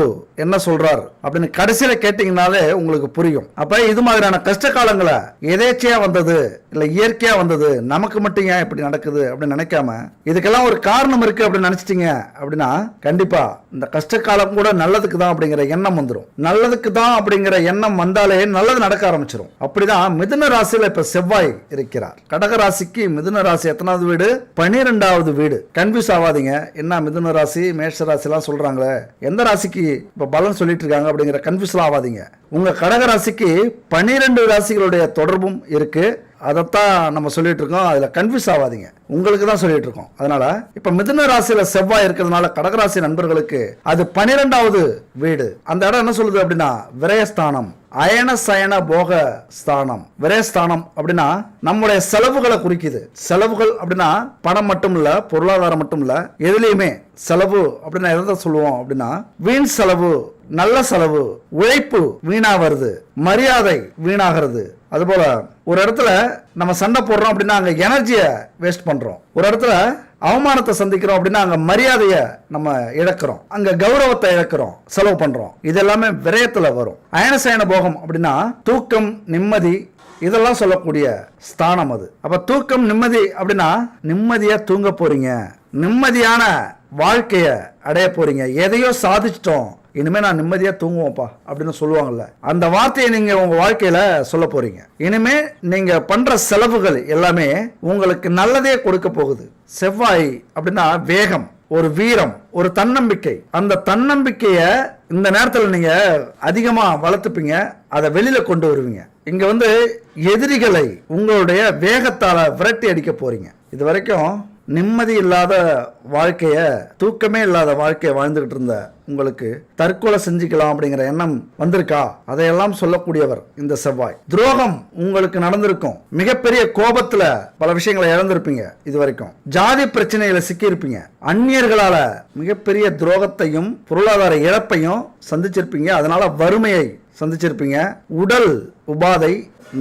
Speaker 1: என்ன சொல்றார் அப்படின்னு கடைசியில கேட்டீங்கன்னாலே உங்களுக்கு புரியும். அப்ப இது மாதிரியான கஷ்ட காலங்களை எதேச்சையா வந்தது இல்ல இயற்கையா வந்தது, நமக்கு மட்டும் ஏன் இப்படி நடக்குது அப்படின்னு நினைக்காம இதுக்கெல்லாம் ஒரு காரணம் இருக்கு அப்படின்னு நினைச்சிட்டீங்க அப்படின்னா கண்டிப்பா இந்த கஷ்ட காலம் கூட நல்லதுக்கு தான் அப்படிங்கிற எண்ணம் வந்துடும். நல்லதுக்கு தான் அப்படிங்கிற எண்ணம் வந்தாலே நல்லது நடக்க ஆரம்பிச்சிடும். அப்படிதான் மிதுன ராசியில இப்ப செவ்வாய் இருக்கிறார். கடக ராசிக்கு மிதுன ராசி எத்தனாவது வீடு? 12வது வீடு. கன்ஃபியூஸ் ஆகாதீங்க. என்ன மிதுன ராசி, மேஷ ராசி எல்லாம் சொல்றாங்களே, எந்த ராசிக்கு இப்ப பலன் சொல்லிட்டு இருக்காங்க அப்படிங்கிற கன்ஃபியூஸ் எல்லாம் ஆகாதீங்க. உங்க கடக ராசிக்கு 12 ராசிகளுடைய தொடர்பும் இருக்கு. அதைத்தான் நம்ம சொல்லிட்டு இருக்கோம். அதுல கன்ஃபியூஸ் ஆகாதீங்க, உங்களுக்கு தான் சொல்லிட்டு இருக்கோம். அதனால இப்ப மிதுன ராசியில செவ்வாய் இருக்கிறதுனால கடகராசி நண்பர்களுக்கு அது 12வது வீடு. அந்த இடம் என்ன சொல்லுது அப்படின்னா விரயஸ்தானம், அயன சயன போக ஸ்தானம். விரயஸ்தானம் அப்படின்னா நம்முடைய செலவுகளை குறிக்குது. செலவுகள் அப்படின்னா பணம் மட்டும் இல்ல, பொருளாதாரம் மட்டும் இல்ல, எதுலையுமே செலவு அப்படின்னா எதை சொல்லுவோம் அப்படின்னா வீண் செலவு, நல்ல செலவு, உழைப்பு வீணா வருது, மரியாதை வீணாகிறது. அதுபோல ஒரு இடத்துல நம்ம சண்டை போடுறோம் அப்படின்னா அங்க எனர்ஜியை வேஸ்ட் பண்றோம். ஒரு இடத்துல அவமானத்தை சந்திக்கிறோம் அப்படின்னா அங்க மரியாதையை நம்ம இழக்கிறோம், அங்க கௌரவத்தை இழக்கிறோம், செலவு பண்றோம். இது எல்லாமே விரயத்துல வரும். அயனசயன போகம் அப்படின்னா தூக்கம், நிம்மதி, இதெல்லாம் சொல்லக்கூடிய ஸ்தானம் அது. அப்ப தூக்கம் நிம்மதி அப்படின்னா நிம்மதியா தூங்க போறீங்க, நிம்மதியான வாழ்க்கைய அடைய போறீங்க. எதையோ சாதிச்சிட்டோம், இனிமே நான் நிம்மதியா தூங்குவோம்ப்பா அப்படின்னு சொல்லுவாங்கல்ல, அந்த வார்த்தையை நீங்க உங்க வாழ்க்கையில சொல்ல போறீங்க. இனிமே நீங்க பண்ற செலவுகள் எல்லாமே உங்களுக்கு நல்லதே கொடுக்க போகுது. செவ்வாய் அப்படின்னா வேகம், ஒரு வீரம், ஒரு தன்னம்பிக்கை. அந்த தன்னம்பிக்கைய இந்த நேரத்தில் நீங்க அதிகமா வளர்த்துப்பீங்க, அதை வெளியில கொண்டு வருவீங்க. இங்க எதிரிகளை உங்களுடைய வேகத்தால விரட்டி அடிக்க போறீங்க. இது வரைக்கும் நிம்மதி இல்லாத வாழ்க்கைய, தூக்கமே இல்லாத வாழ்க்கைய வாழ்ந்துகிட்டு இருந்த உங்களுக்கு தற்கொலை செஞ்சுக்கலாம் அப்படிங்கிற எண்ணம் வந்திருக்கா? அதையெல்லாம் சொல்லக்கூடியவர் இந்த செவ்வாய். துரோகம் உங்களுக்கு நடந்திருக்கும், மிகப்பெரிய கோபத்துல பல விஷயங்களை இழந்திருப்பீங்க. இது வரைக்கும் ஜாதி பிரச்சனைகளை சிக்கியிருப்பீங்க, அந்நியர்களால மிகப்பெரிய துரோகத்தையும் பொருளாதார இழப்பையும் சந்திச்சிருப்பீங்க. அதனால வறுமையை சந்திச்சிருப்பீங்க. உடல் உபாதை,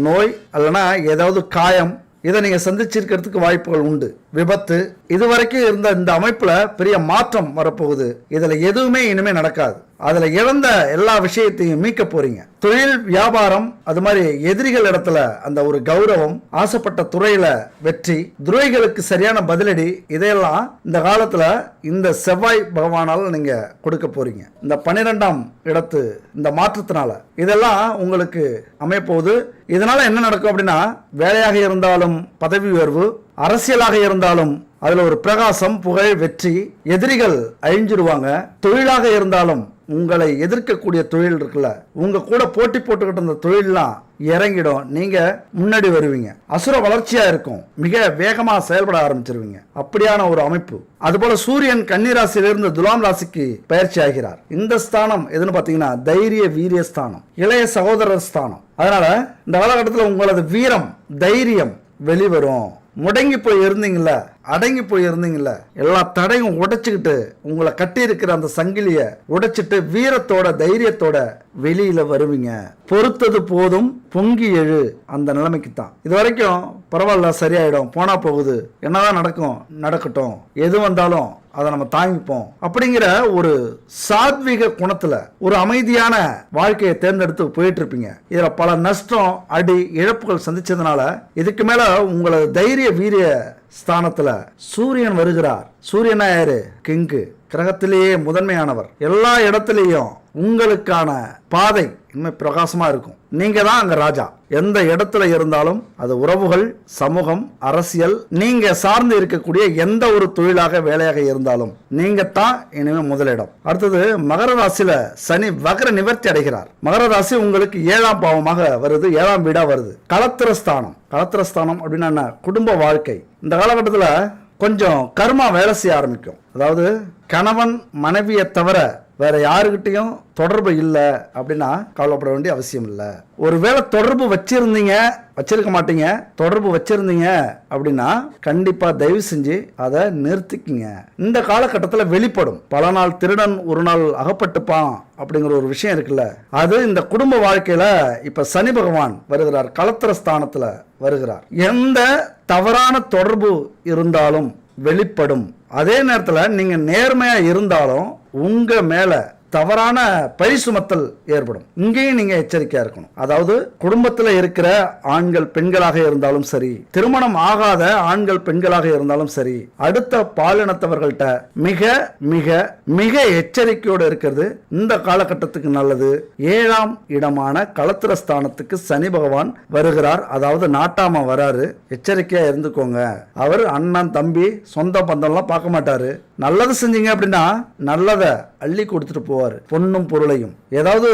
Speaker 1: நோய் அல்லனா ஏதாவது காயம், இதை நீங்க சந்திச்சிருக்கிறதுக்கு வாய்ப்புகள் உண்டு. விபத்து, இதுவரைக்கும் இருந்த இந்த அமைப்புல பெரிய மாற்றம் வரப்போகுது. இதுல எதுவுமே இனிமே நடக்காது. அதுல இழந்த எல்லா விஷயத்தையும் மீட்க போறீங்க. தொழில், வியாபாரம், அது மாதிரி எதிரிகள் இடத்துல அந்த ஒரு கௌரவம், ஆசைப்பட்ட துறையில வெற்றி, துரோகிகளுக்கு சரியான பதிலடி, இதையெல்லாம் இந்த காலத்துல இந்த செவ்வாய் பகவானால் நீங்க கொடுக்க போறீங்க. இந்த 12ஆம் இடத்து இந்த மாற்றத்தினால இதெல்லாம் உங்களுக்கு அமையப்போகுது. இதனால என்ன நடக்கும் அப்படின்னா, வேலையாக இருந்தாலும் பதவி உயர்வு, அரசியலாக இருந்தாலும் அதுல ஒரு பிரகாசம், புகழ், வெற்றி, எதிரிகள் அழிஞ்சிருவாங்க. தொழிலாக இருந்தாலும் உங்களை எதிர்க்கக்கூடிய தொழில் இருக்குல்ல, உங்க கூட போட்டி போட்டுக்கிட்டு இருந்த தொழிலாம் இறங்கிடும், நீங்க முன்னாடி வருவீங்க. அசுர வளர்ச்சியா இருக்கும், மிக வேகமா செயல்பட ஆரம்பிச்சிருவீங்க. அப்படியான ஒரு அமைப்பு. அதுபோல சூரியன் கன்னிராசியிலிருந்து துலாம் ராசிக்கு பயிற்சி ஆகிறார். இந்த ஸ்தானம் எதுன்னு பாத்தீங்கன்னா தைரிய வீரிய ஸ்தானம், இளைய சகோதரர் ஸ்தானம். அதனால இந்த காலகட்டத்தில் உங்களது வீரம், தைரியம் வெளிவரும். முடங்கி போய் இருந்தீங்கல்ல, அடங்கி போய் இருந்தீங்கல்ல, எல்லா தடையும் உடைச்சுக்கிட்டு உங்களை கட்டி இருக்கிற அந்த சங்கிலிய உடைச்சிட்டு வீரத்தோட தைரியத்தோட வெளியில வருவீங்க. பொறுத்தது போதும், பொங்கி எழு, அந்த நிலைமைக்கு தான். இது வரைக்கும் பரவாயில்ல, சரியாயிடும், போனா போகுது, என்னதான் நடக்கும் நடக்கட்டும், எது வந்தாலும் அதை நம்ம தாங்கிப்போம் அப்படிங்கிற ஒரு சாத்விக குணத்துல ஒரு அமைதியான வாழ்க்கையை தேர்ந்தெடுத்து போயிட்டு இருப்பீங்க. இதுல பல நஷ்டம், அடி, இழப்புகள் சந்திச்சதுனால இதுக்கு மேல உங்களது தைரிய வீரிய ஸ்தானத்துல சூரியன் வருகிறார். சூரியனா யாரு? கிங்கு, கிரகத்திலேயே முதன்மையானவர். எல்லா இடத்திலையும் உங்களுக்கான பாதை இன்னும் பிரகாசமா இருக்கும். நீங்க தான் அங்க ராஜா. எந்த இடத்துல இருந்தாலும் அது உறவுகள், சமூகம், அரசியல், நீங்க சார்ந்து இருக்கக்கூடிய எந்த ஒரு தொழிலாக வேலையாக இருந்தாலும் நீங்க தான் இனிமே முதலிடம். அடுத்தது மகர ராசியில சனி வக்ர நிவர்த்தி அடைகிறார். மகர ராசி உங்களுக்கு 7ஆம் பாவமாக வருது, 7ஆம் வீடா வருது. களத்திரஸ்தானம். களத்திரஸ்தானம் அப்படின்னா என்ன? குடும்ப வாழ்க்கை. இந்த காலகட்டத்தில் கொஞ்சம் கர்மா வேலை செய்ய ஆரம்பிக்கும். அதாவது கணவன் மனைவியை தவிர வேற யாருக்கிட்டையும் தொடர்பு இல்லை அப்படின்னா கவலைப்பட வேண்டிய அவசியம் இல்லை. ஒருவேளை தொடர்பு வச்சிருக்க மாட்டீங்க, தொடர்பு வச்சிருந்தீங்க அப்படின்னா கண்டிப்பா தயவு செஞ்சு அதை நிறுத்திக்கிங்க. இந்த காலகட்டத்தில் வெளிப்படும். பல நாள் திருடன் ஒரு நாள் அகப்பட்டுப்பான் அப்படிங்கிற ஒரு விஷயம் இருக்குல்ல, அது இந்த குடும்ப வாழ்க்கையில இப்ப சனி பகவான் வருகிறார், களத்திர ஸ்தானத்துல வருகிறார். எந்த தவறான தொடர்பு இருந்தாலும் வெளிப்படும். அதே நேரத்தில் நீங்க நேர்மையா இருந்தாலும் உங்க மேல தவறான பழி சுமத்தல் ஏற்படும். இங்கேயும் நீங்க எச்சரிக்கையா இருக்கணும். அதாவது குடும்பத்தில் இருக்கிற ஆண்கள் பெண்களாக இருந்தாலும் சரி, திருமணம் ஆகாத ஆண்கள் பெண்களாக இருந்தாலும் சரி, அடுத்த பாலினத்தவர்கள்ட்ட மிக மிக மிக எச்சரிக்கையோடு இருக்கிறது இந்த காலகட்டத்துக்கு நல்லது. 7ஆம் இடமான களத்திரஸ்தானத்துக்கு சனி பகவான் வருகிறார். அதாவது நாட்டாம வராரு. எச்சரிக்கையா இருந்துக்கோங்க. அவர் அண்ணன் தம்பி சொந்த பந்தம்லாம் பார்க்க மாட்டாரு. நல்லது செஞ்சீங்க அப்படின்னா நல்லதை அள்ளி கொடுத்துட்டு போவார், பொண்ணும் பொருளையும். ஏதாவது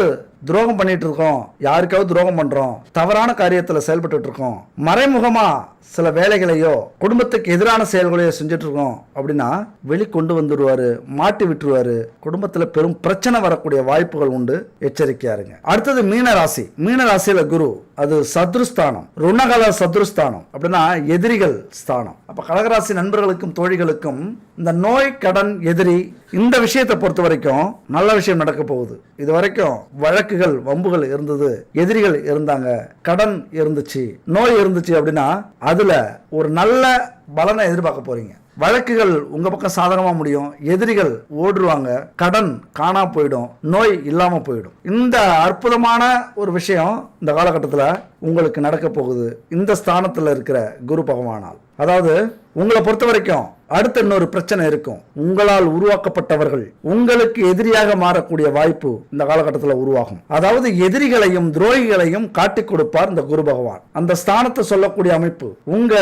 Speaker 1: துரோகம் பண்ணிட்டு இருக்கோம், யாருக்காவது துரோகம் பண்றோம், தவறான காரியத்தில் செயல்பட்டு இருக்கோம், மறைமுகமா சில வேலைகளையோ குடும்பத்துக்கு எதிரான செயல்களையோ செஞ்சுட்டு இருக்கோம் அப்படின்னா வெளிக்கொண்டு வந்துடுவாரு, மாட்டி விட்டுருவாரு. குடும்பத்துல பெரும் பிரச்சனை வரக்கூடிய வாய்ப்புகள் உண்டு. எச்சரிக்கையா இருங்க. அடுத்தது மீனராசி. மீனராசியில குரு, அது சத்ருஸ்தானம், ருணகல சத்ருஸ்தானம் அப்படின்னா எதிரிகள் ஸ்தானம். அப்ப கடகராசி நண்பர்களுக்கும் தோழிகளுக்கும் இந்த நோய், கடன், எதிரி, இந்த விஷயத்தை பொறுத்த வரைக்கும் நல்ல விஷயம் நடக்க போகுது. இது வரைக்கும் வழக்குகள், வம்புகள் இருந்தது, எதிரிகள் இருந்தாங்க, கடன் இருந்துச்சு, நோய் இருந்துச்சு அப்படின்னா அதுல ஒரு நல்ல பலனை எதிர்பார்க்க போறீங்க. வழக்குகள் உங்க பக்கம் சாதகமா முடியும், எதிரிகள் ஓடுவாங்க, கடன் காணா போயிடும், நோய் இல்லாம போயிடும். இந்த அற்புதமான ஒரு விஷயம் இந்த காலகட்டத்தில் உங்களுக்கு நடக்க போகுது இந்த ஸ்தானத்தில் இருக்கிற குரு பகவானால். அதாவது உங்களை பொறுத்த வரைக்கும் அடுத்த இன்னொரு பிரச்சனை இருக்கும். உங்களால் உருவாக்கப்பட்டவர்கள் உங்களுக்கு எதிரியாக மாறக்கூடிய வாய்ப்பு இந்த காலகட்டத்தில் உருவாகும். அதாவது எதிரிகளையும் துரோகிகளையும் காட்டிக் கொடுப்பார் இந்த குரு பகவான். அந்த ஸ்தானத்தை சொல்லக்கூடிய அமைப்பு. உங்க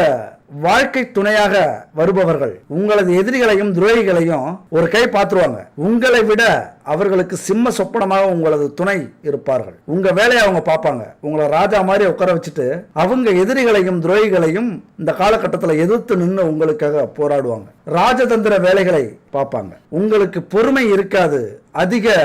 Speaker 1: வாழ்க்கை துணையாக வருபவர்கள் உங்களது எதிரிகளையும் துரோகிகளையும் ஒரு கை பார்த்துருவாங்க. உங்களை விட அவர்களுக்கு சிம்ம சொப்பனமாக உங்களது துணை இருப்பார்கள். உங்க வேலையை அவங்க பார்ப்பாங்க. உங்களை ராஜா மாதிரி உட்கார வச்சுட்டு அவங்க எதிரிகளையும் துரோகிகளையும் இந்த காலகட்டத்தில் எதிர்த்து நின்று உங்களுக்காக போராடுவாங்க. ராஜதந்திர வேலைகளை பார்ப்பாங்க. உங்களுக்கு பொறுமை இருக்காது, அதிக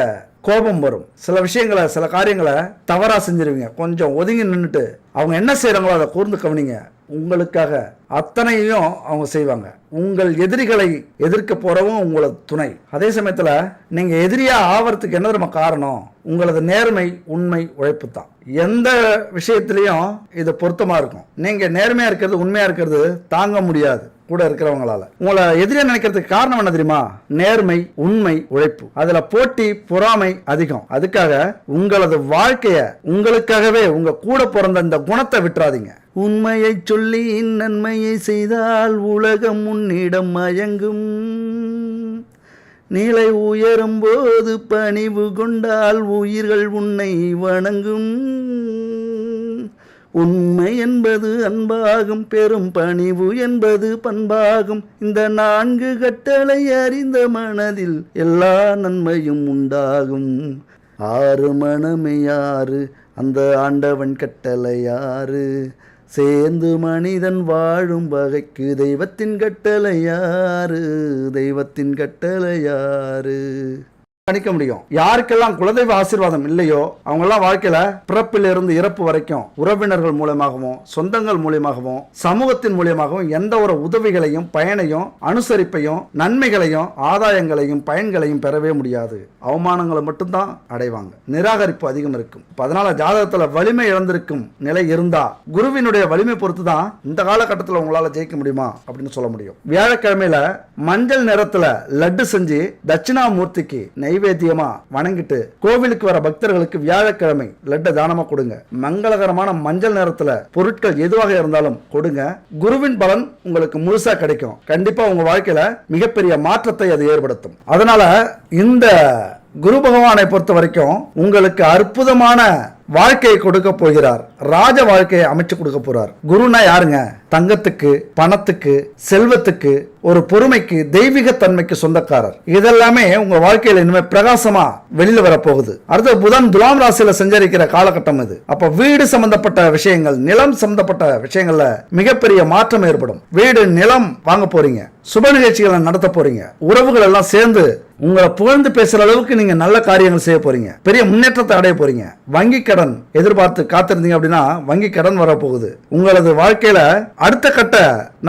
Speaker 1: கோபம் வரும். சில விஷயங்களை சில காரியங்களை தவறா செஞ்சிருவீங்க. கொஞ்சம் ஒதுங்கி நின்றுட்டு அவங்க என்ன செய்யறாங்களோ அதை கூர்ந்து கவனிங்க. உங்களுக்காக அத்தனையும் அவங்க செய்வாங்க. உங்கள் எதிரிகளை எதிர்க்க போறவும் உங்களது துணை. அதே சமயத்துல நீங்க எதிரியா ஆவறதுக்கு என்ன நம்ம காரணம்? உங்களது நேர்மை, உண்மை, உழைப்பு தான். எந்த விஷயத்திலையும் இது பொருத்தமா இருக்கும். நீங்க நேர்மையா இருக்கிறது, உண்மையா இருக்கிறது தாங்க முடியாது கூட இருக்கிறவங்களால. உங்களை எதிரியா நினைக்கிறதுக்கு காரணம் என்ன தெரியுமா? நேர்மை, உண்மை, உழைப்பு. அதுல போட்டி, பொறாமை அதிகம். அதுக்காக உங்களது வாழ்க்கைய உங்களுக்காகவே உங்க கூட பிறந்த இந்த குணத்தை விட்டுறாதீங்க. உண்மையை சொல்லி நன்மையை செய்தால் உலகம் உன்னிடம் மயங்கும். நிலை உயரும் போது பணிவு கொண்டால் உயிர்கள் உன்னை வணங்கும். உண்மை என்பது அன்பாகும், பெரும் பணிவு என்பது பண்பாகும். இந்த 4 கட்டளை அறிந்த மனதில் எல்லா நன்மையும் உண்டாகும். 6 மனமையாறு அந்த ஆண்டவன் கட்டளையாறு. சேர்ந்து மனிதன் வாழும் வகைக்கு தெய்வத்தின் கட்டளையாறு, தெய்வத்தின் கட்டளையாறு. கணிக்க முடியும். யாருக்கெல்லாம் குலதெய்வ ஆசீர்வாதம் இல்லையோ அவங்கெல்லாம் வாழ்க்கையில பிறப்பிலிருந்து இறப்பு வரைக்கும் உறவினர்கள் மூலமாகவும் சொந்தங்கள் மூலமாகவும் சமூகத்தின் மூலமாகவும் எந்த ஒரு உதவிகளையும் பயனையும் அனுசரிப்பையும் நன்மைகளையும் ஆதாயங்களையும் பயன்களையும் பெறவே முடியாது. அவமானங்களை மட்டும்தான் அடைவாங்க. நிராகரிப்பு அதிகம் இருக்கும். அதனால ஜாதகத்துல வலிமை இழந்திருக்கும் நிலை இருந்தா குருவினுடைய வலிமை பொறுத்து தான் இந்த காலகட்டத்தில் உங்களால ஜெயிக்க முடியுமா அப்படின்னு சொல்ல முடியும். வியாழக்கிழமையில மஞ்சள் நிறத்துல லட்டு செஞ்சு தட்சிணாமூர்த்திக்கு நைவேத்தியமா வணங்கிட்டு கோவிலுக்கு வர பக்தர்களுக்கு வியாழக்கிழமை லட்டு தானமா கொடுங்க. மங்களகரமான மஞ்சள் நிறத்துல பொருட்கள் எதுவாக இருந்தாலும் கொடுங்க. குருவின் பலன் உங்களுக்கு முழுசா கிடைக்கும். கண்டிப்பா உங்க வாழ்க்கையில மிகப்பெரிய மாற்றத்தை அது ஏற்படுத்தும். அதனால இந்த குரு பகவானை பொறுத்த வரைக்கும் உங்களுக்கு அற்புதமான வாழ்க்கையை கொடுக்க போகிறார். ராஜ வாழ்க்கையை அமைச்சு கொடுக்க போறார். குருனா யாருங்க? தங்கத்துக்கு, பணத்துக்கு, செல்வத்துக்கு, ஒரு பொறுமைக்கு, தெய்வீக தன்மைக்கு சொந்தக்காரர். இதெல்லாமே உங்க வாழ்க்கையில இனிமே பிரகாசமா வெளியில வரப்போகுது. அடுத்த புதன் துலாம் ராசியில சஞ்சரிக்கிற காலகட்டம் இது. அப்ப வீடு சம்பந்தப்பட்ட விஷயங்கள், நிலம் சம்பந்தப்பட்ட விஷயங்கள்ல மிகப்பெரிய மாற்றம் ஏற்படும். வீடு, நிலம் வாங்க போறீங்க. சுப நிகழ்ச்சிகளை நடத்த போறீங்க. உறவுகள் எல்லாம் சேர்ந்து உங்களை புகழ்ந்து பேசுற அளவுக்கு நீங்க நல்ல காரியங்கள் செய்ய போறீங்க. பெரிய முன்னேற்றத்தை அடைய போறீங்க. வங்கி கடன் எதிர்பார்த்து காத்திருந்தீங்க அப்படின்னா வங்கி கடன் வரப்போகுது. உங்களது வாழ்க்கையில அடுத்த கட்ட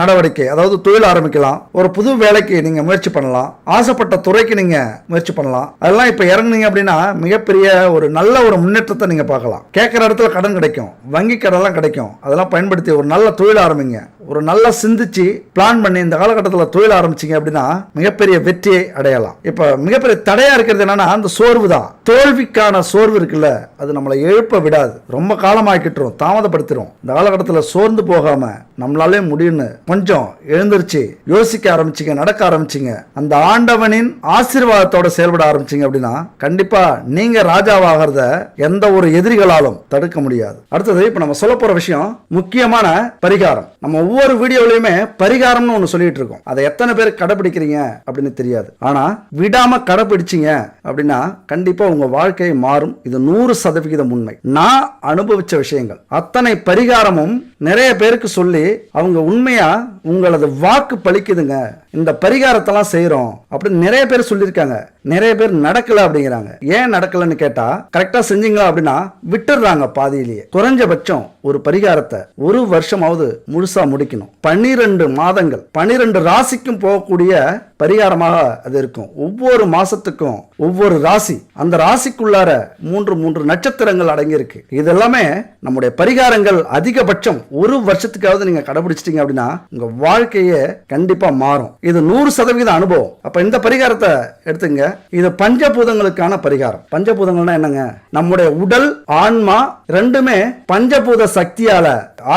Speaker 1: நடவடிக்கை, அதாவது தொழில் ஆரம்பிக்கலாம், ஒரு புது வேலைக்கு நீங்க முயற்சி பண்ணலாம், ஆசைப்பட்ட துறைக்கு நீங்க முயற்சி பண்ணலாம். அதெல்லாம் இப்ப இறங்குனீங்க அப்படின்னா மிகப்பெரிய ஒரு நல்ல ஒரு முன்னேற்றத்தை நீங்க பார்க்கலாம். கேட்கிற இடத்துல கடன் கிடைக்கும், வங்கி கடன் கிடைக்கும். அதெல்லாம் பயன்படுத்தி ஒரு நல்ல தொழில் ஆரம்பிங்க. ஒரு நல்ல சிந்திச்சு பிளான் பண்ணி இந்த காலகட்டத்தில் தொழில் ஆரம்பிச்சீங்க அப்படின்னா மிகப்பெரிய வெற்றியை அடையலாம். இப்ப மிகப்பெரிய தடையா இருக்கிறது என்னன்னா அந்த சோர்வு தான். தோல்விக்கான சோர்வு இருக்குல்ல, அது நம்மளை எழுப்ப விடாது. ரொம்ப காலமாக்கிட்டுரும், தாமதப்படுத்திடும். இந்த காலகட்டத்தில் சோர்ந்து போகாம நம்மளாலே முடியும்னு கொஞ்சம் எழுந்திருச்சு யோசிக்க ஆரம்பிச்சிங்க, நடக்க ஆரம்பிச்சிங்க, அந்த ஆண்டவனின் ஆசீர்வாதத்தோட செயல்பட ஆரம்பிச்சிங்க அப்படின்னா கண்டிப்பா நீங்க ராஜாவாகிறத எந்த ஒரு எதிரிகளாலும் தடுக்க முடியாது. அடுத்தது இப்ப நம்ம சொல்ல போற விஷயம் முக்கியமான பரிகாரம். நம்ம ஒவ்வொரு வீடியோலையுமே பரிகாரம்னு ஒண்ணு சொல்லிட்டு இருக்கோம். அதை எத்தனை பேர் கடைபிடிக்கிறீங்க அப்படின்னு தெரியாது. ஆனா விடாம கடைபிடிச்சிங்க அப்படின்னா கண்டிப்பா உங்க வாழ்க்கை மாறும். இது 100% உண்மை. நான் அனுபவிச்ச விஷயங்கள் அத்தனை பரிகாரமும் நிறைய பேருக்கு சொல்லி அவங்க உண்மையா உங்களது வாக்கு பலிக்குதுங்க, இந்த பரிகாரத்தெல்லாம் செய்யறோம் அப்படின்னு நிறைய பேர் சொல்லியிருக்காங்க. நிறைய பேர் நடக்கல அப்படிங்கிறாங்க. ஏன் நடக்கலன்னு கேட்டா கரெக்டா செஞ்சீங்களா அப்படின்னா விட்டுடுறாங்க பாதியிலேயே. குறைஞ்சபட்சம் ஒரு பரிகாரத்தை ஒரு வருஷமாவது முழுசா முடிக்கணும். 12 மாதங்கள் 12 ராசிக்கும் போகக்கூடிய பரிகாரமாக அது இருக்கும். ஒவ்வொரு மாசத்துக்கும் ஒவ்வொரு ராசி, அந்த ராசிக்குள்ளார 3 நட்சத்திரங்கள் அடங்கி இருக்கு. இதெல்லாமே நம்முடைய பரிகாரங்கள் அதிகபட்சம் ஒரு வருஷத்துக்காவது நீங்க கடைபிடிச்சிட்டீங்க அப்படின்னா உங்க வாழ்க்கையே கண்டிப்பா மாறும். இது 100% அனுபவம். அப்ப இந்த பரிகாரத்தை எடுத்துங்க. இது பஞ்சபூதங்களுக்கான பரிகாரம். பஞ்சபூதங்கள்னா என்னங்க? நம்முடைய உடல், ஆன்மா ரெண்டுமே பஞ்சபூத சக்தியால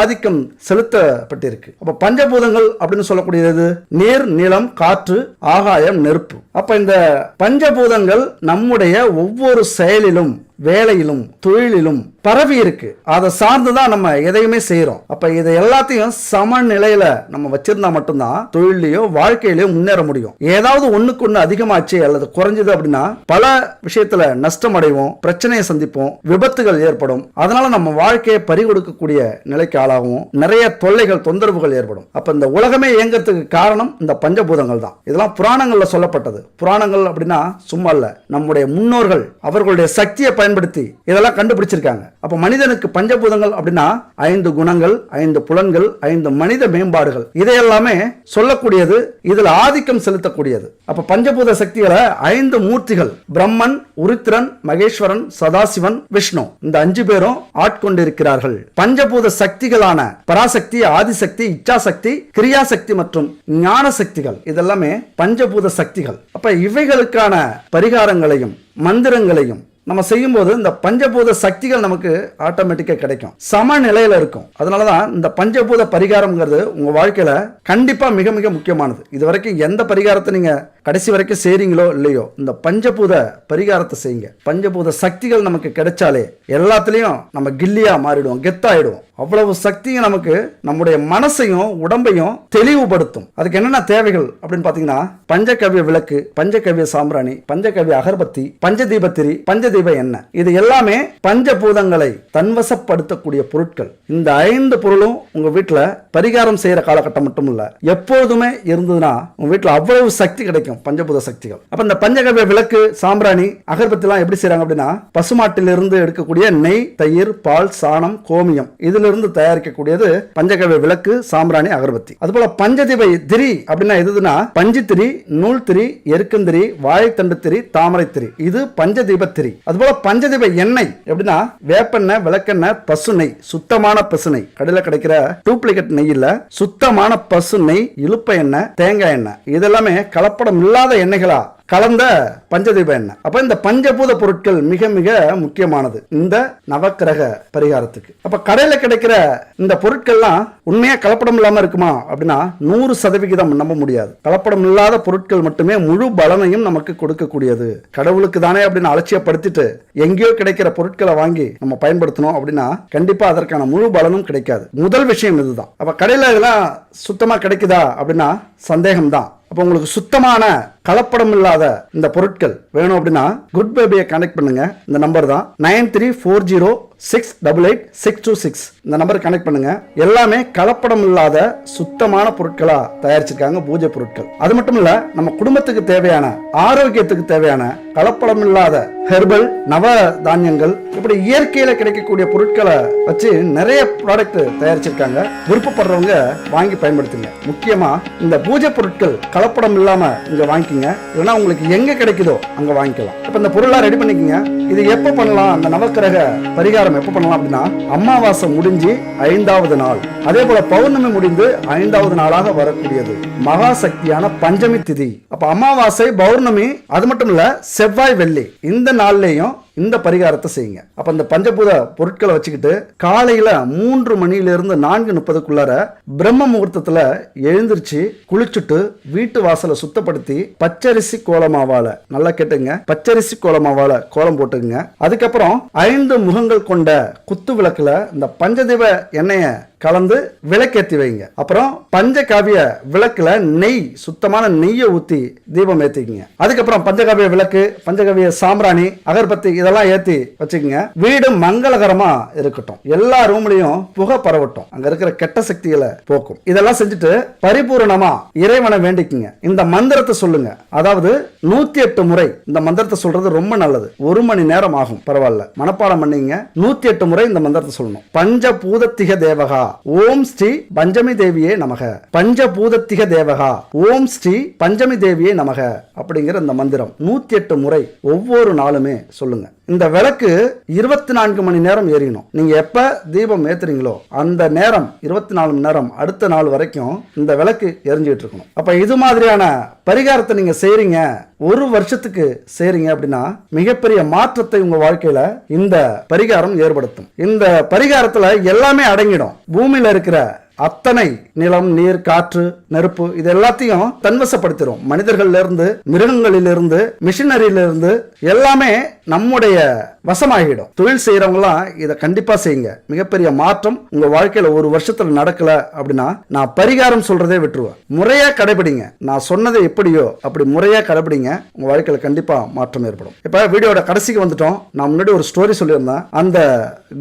Speaker 1: ஆதிக்கம் செலுத்தப்பட்டிருக்கு. அப்ப பஞ்சபூதங்கள் அப்படின்னு சொல்லக்கூடியது நீர், நிலம், காற்று, ஆகாயம், நெருப்பு. அப்ப இந்த பஞ்சபூதங்கள் நம்முடைய ஒவ்வொரு செயலிலும், வேலையிலும், தொழிலிலும் பரவி இருக்கு. அதை சார்ந்துதான் நம்ம எதையுமே செய்யறோம். அப்ப இதை எல்லாத்தையும் சமநிலையில நம்ம வச்சிருந்தா மட்டும்தான் தொழிலையோ வாழ்க்கையிலயோ முன்னேற முடியும். ஏதாவது ஒண்ணுக்கு ஒண்ணு அதிகமாச்சு அல்லது குறைஞ்சது அப்படின்னா பல விஷயத்துல நஷ்டம் அடைவோம், பிரச்சனையை சந்திப்போம், விபத்துகள் ஏற்படும். அதனால நம்ம வாழ்க்கையை பறிகொடுக்கக்கூடிய நிலைக்கு ஆளாகும். நிறைய தொல்லைகள், தொந்தரவுகள் ஏற்படும். அப்ப இந்த உலகமே இயங்கிறதுக்கு காரணம் இந்த பஞ்சபூதங்கள் தான். இதெல்லாம் புராணங்கள்ல சொல்லப்பட்டது. புராணங்கள் அப்படின்னா சும்மா இல்ல, நம்முடைய முன்னோர்கள் அவர்களுடைய சக்தியை பயன்படுத்தி இதெல்லாம் கண்டுபிடிச்சிருக்காங்க. அப்ப மனிதனுக்கு பஞ்சபூதங்கள் அப்படின்னா 5 குணங்கள், 5 புலன்கள், 5 மனித மேம்பாடுகள், இதையெல்லாமே சொல்லக்கூடியது, இதுல ஆதிக்கம் செலுத்தக்கூடியது. அப்ப பஞ்சபூத சக்திகளை 5 மூர்த்திகள், பிரம்மன், உருத்திரன், மகேஸ்வரன், சதாசிவன், விஷ்ணு, இந்த 5 பேரும் ஆட்கொண்டிருக்கிறார்கள். பஞ்சபூத சக்திகளான பராசக்தி, ஆதிசக்தி, இச்சாசக்தி, கிரியாசக்தி மற்றும் ஞான சக்திகள், இதெல்லாமே பஞ்சபூத சக்திகள். அப்ப இவைகளுக்கான பரிகாரங்களையும் மந்திரங்களையும் நம்ம செய்யும் போது இந்த பஞ்சபூத சக்திகள் நமக்கு ஆட்டோமேட்டிக்கா கிடைக்கும், சமநிலையில இருக்கும். அதனாலதான் இந்த பஞ்சபூத பரிகாரம்ங்கிறது உங்க வாழ்க்கையில கண்டிப்பா மிக மிக முக்கியமானது. இது வரைக்கும் எந்த பரிகாரத்தை நீங்க கடைசி வரைக்கும் செய்றீங்களோ இல்லையோ, இந்த பஞ்சபூத பரிகாரத்தை செய்யுங்க. பஞ்சபூத சக்திகள் நமக்கு கிடைச்சாலே எல்லாத்துலயும் நம்ம கில்லியா மாறிடுவோம், கெத்தாயிடுவோம். அவ்வளவு சக்தியும் நமக்கு நம்முடைய மனசையும் உடம்பையும் தெளிவுபடுத்தும். அதுக்கு என்னென்ன தேவைகள் அப்படின்னு பாத்தீங்கன்னா, பஞ்சகவ்ய விளக்கு, பஞ்சகவ்ய சாம்பிராணி, பஞ்சகவ்ய அகர்பத்தி, பஞ்சதீபத்திரி, பஞ்சதீப எண்ணெய், இது எல்லாமே பஞ்சபூதங்களை தன்வசப்படுத்தக்கூடிய பொருட்கள். இந்த 5 பொருளும் உங்க வீட்டுல பரிகாரம் செய்யற காலகட்டம் மட்டும் இல்ல, எப்போதுமே இருந்ததுன்னா உங்க வீட்டுல அவ்வளவு சக்தி கிடைக்கும், பஞ்சபூத சக்திகள். அப்ப இந்த பஞ்சகவ்ய விளக்கு, சாம்பிராணி, அகர்பத்தி எல்லாம் எப்படி செய்யறாங்க அப்படின்னா, பசுமாட்டிலிருந்து எடுக்கக்கூடிய நெய், தயிர், பால், சாணம், கோமியம், இதுல இருந்து தயாரிக்கக்கூடியது பஞ்சகவ்ய விளக்கு, சாம்பிராணி, அகர்பத்தி. அதுபோல பஞ்சதீப திரி அப்படின்னா எதுனா, பஞ்சு திரி, நூல் திரி, எருக்கந்திரி, வாழைத்தண்டு திரி, தாமரை திரி, இது பஞ்சதீப திரி. அதுபோல பஞ்சதீப எண்ணெய் எப்படின்னா, வேப்பெண்ணெய், விளக்கெண்ணெய், பசு நெய், சுத்தமான பசு நெய், கடையில கிடைக்கிற டூப்ளிகேட் நெய் இல்ல, சுத்தமான பசு நெய், இலுப்ப எண்ணெய், தேங்காய் எண்ணெய், இதெல்லாமே கலப்படம் இல்லாத எண்ணெய்களா கலந்த பஞ்சதீப எண்ணெய். அப்ப இந்த பஞ்சபூத பொருட்கள் மிக மிக முக்கியமானது இந்த நவக்கிரக பரிகாரத்துக்கு. அப்ப கடையில கிடைக்கிற இந்த பொருட்கள்லாம் உண்மையா கலப்படம் இல்லாம இருக்குமா அப்படின்னா 100% நம்ப முடியாது. கலப்படம் இல்லாத பொருட்கள் மட்டுமே முழு பலனையும் நமக்கு கொடுக்கக்கூடியது. கடவுளுக்கு தானே அப்படின்னு அலட்சியப்படுத்திட்டு எங்கேயோ கிடைக்கிற பொருட்களை வாங்கி நம்ம பயன்படுத்தணும் அப்படின்னா கண்டிப்பா அதற்கான முழு பலனும் கிடைக்காது. முதல் விஷயம் இதுதான். அப்ப கடையில இதெல்லாம் சுத்தமா கிடைக்குதா அப்படின்னா சந்தேகம் தான். அப்போ உங்களுக்கு சுத்தமான கலப்படம் இல்லாத இந்த பொருட்கள் வேணும் அப்படின்னா குட் பேபியை கனெக்ட் பண்ணுங்க. இந்த நம்பர் தான் 9340688626. இந்த நம்பர் கனெக்ட் பண்ணுங்க. எல்லாமே கலப்படம் இல்லாத சுத்தமான பொருட்களா தயாரிச்சிருக்காங்க, பூஜை பொருட்கள். அது மட்டும் இல்ல, நம்ம குடும்பத்துக்கு தேவையான, ஆரோக்கியத்துக்கு தேவையான கலப்படம் இல்லாத ஹெர்பல், நவ தானியங்கள், இப்படி இயற்கையில கிடைக்கக்கூடிய பொருட்களை வச்சு நிறைய ப்ராடக்ட் தயாரிச்சிருக்காங்க. விருப்பப்படுறவங்க வாங்கி பயன்படுத்துங்க. முக்கியமா இந்த பூஜை பொருட்கள் கலப்படம் இல்லாம இங்க வாங்கிக்கங்க. இல்லைன்னா உங்களுக்கு எங்க கிடைக்குதோ அங்க வாங்கிக்கலாம். இப்ப இந்த பொருளா ரெடி பண்ணிக்கங்க. இது எப்ப பண்ணலாம்? அந்த நவக்கிரக பரிகாரம் எப்ப பண்ணலாம் அப்படின்னா, அமாவாசை முடிஞ்சு 5வது நாள், அதே போல பௌர்ணமி முடிந்து 5வது நாளாக வரக்கூடியது மகா சக்தியான பஞ்சமி திதி. அப்ப அமாவாசை, பௌர்ணமி, அது மட்டும் இல்ல செவ்வாய், வெள்ளி, இந்த நாள்லயும் இந்த பரிகாரத்தை செய்யுங்க. அப்ப இந்த பஞ்சபூத பொருட்களை வச்சுக்கிட்டு காலையில 3 மணியிலிருந்து 4:30 பிரம்ம முகூர்த்தத்துல எழுந்திருச்சு குளிச்சுட்டு வீட்டு வாசலை சுத்தப்படுத்தி பச்சரிசி கோலமாவால, நல்லா கேட்டுங்க, பச்சரிசி கோலமாவால கோலம் போட்டுக்குங்க. அதுக்கப்புறம் 5 முகங்கள் கொண்ட குத்து விளக்குல இந்த பஞ்சதீப எண்ணெய கலந்து விளக்கேற்றி வைங்க. அப்புறம் பஞ்சகாவிய விளக்குல நெய், சுத்தமான நெய்யை ஊத்தி தீபம் ஏத்திக்கங்க. அதுக்கப்புறம் பஞ்சகாவிய விளக்கு, பஞ்சகாவிய சாம்பிராணி, அகர்பத்தி இதெல்லாம் ஏத்தி வச்சுக்கோங்க. வீடு மங்களகரமா இருக்கட்டும். எல்லா ரூம்லயும் புகை பரவட்டும். அங்க இருக்கிற கெட்ட சக்திகளை போக்கும். இதெல்லாம் செஞ்சுட்டு பரிபூரணமா இறைவனை வேண்டிக்குங்க. இந்த மந்திரத்தை சொல்லுங்க. அதாவது 108 முறை இந்த மந்திரத்தை சொல்றது ரொம்ப நல்லது. 1 மணி நேரம் ஆகும், பரவாயில்ல, மனப்பாடம் பண்ணீங்க. 108 முறை இந்த மந்திரத்தை சொல்லணும். பஞ்சபூதத்திக தேவகா, ஓம் ஸ்ரீ பஞ்சமி தேவியே நமக, பஞ்சபூதத்திக தேவகா ஓம் ஸ்ரீ பஞ்சமி தேவியே நமக அப்படிங்கிற இந்த மந்திரம் 108 முறை ஒவ்வொரு நாளுமே சொல்லுங்க. இந்த விளக்கு 24 மணி நேரம் எரியணும். நீங்க எப்ப தீபம் ஏத்துறீங்களோ அந்த நேரம் 24 மணி நேரம் அடுத்த நாள் வரைக்கும் இந்த விளக்கு எரிஞ்சிட்டு இருக்கணும். அப்ப இது மாதிரியான பரிகாரத்தை நீங்க செய்றீங்க, ஒரு வருஷத்துக்கு செய்றீங்க அப்படின்னா மிகப்பெரிய மாற்றத்தை உங்க வாழ்க்கையில இந்த பரிகாரம் ஏற்படுத்தும். இந்த பரிகாரத்துல எல்லாமே அடங்கிடும். பூமியில இருக்கிற அத்தனை நிலம், நீர், காற்று, நெருப்பு இது எல்லாத்தையும் தன்வசப்படுத்திடும். மனிதர்கள்ல இருந்து, மிருகங்களிலிருந்து, மிஷினரியிலிருந்து எல்லாமே நம்முடைய வசமாகிடும். தொழில் செய்யறவங்கலாம் இதை கண்டிப்பா செய்யுங்க. மிகப்பெரிய மாற்றம் உங்க வாழ்க்கையில ஒரு வருஷத்துல நடக்கல அப்படின்னா நான் பரிகாரம் சொல்றதே விட்டுருவேன். முறையா கடைபிடிங்க. நான் சொன்னதை எப்படியோ அப்படி முறையா கடைபிடிங்க. உங்க வாழ்க்கையில கண்டிப்பா மாற்றம் ஏற்படும். இப்ப வீடியோட கடைசிக்கு வந்துட்டோம். நான் முன்னாடி ஒரு ஸ்டோரி சொல்லியிருந்தேன். அந்த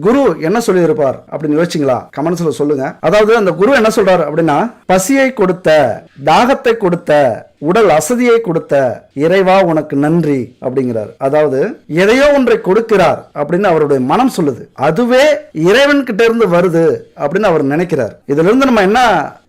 Speaker 1: குரு என்ன சொல்லியிருப்பார் அப்படின்னு யோசிச்சிங்களா? கமெண்ட்ஸ்ல சொல்லுங்க. அதாவது அந்த குரு என்ன சொல்றாரு அப்படின்னா, பசியை கொடுத்த, தாகத்தை கொடுத்த, உடல் அசதியை கொடுத்த இறைவா உனக்கு நன்றி அப்படிங்கிறார். அதாவது எதையோ ஒன்றை கொடுக்கிறார் அப்படின்னு அவருடைய மனம் சொல்லுது. அதுவே இறைவன் கிட்ட இருந்து வருது அப்படின்னு அவர் நினைக்கிறார். இதுல இருந்து நம்ம என்ன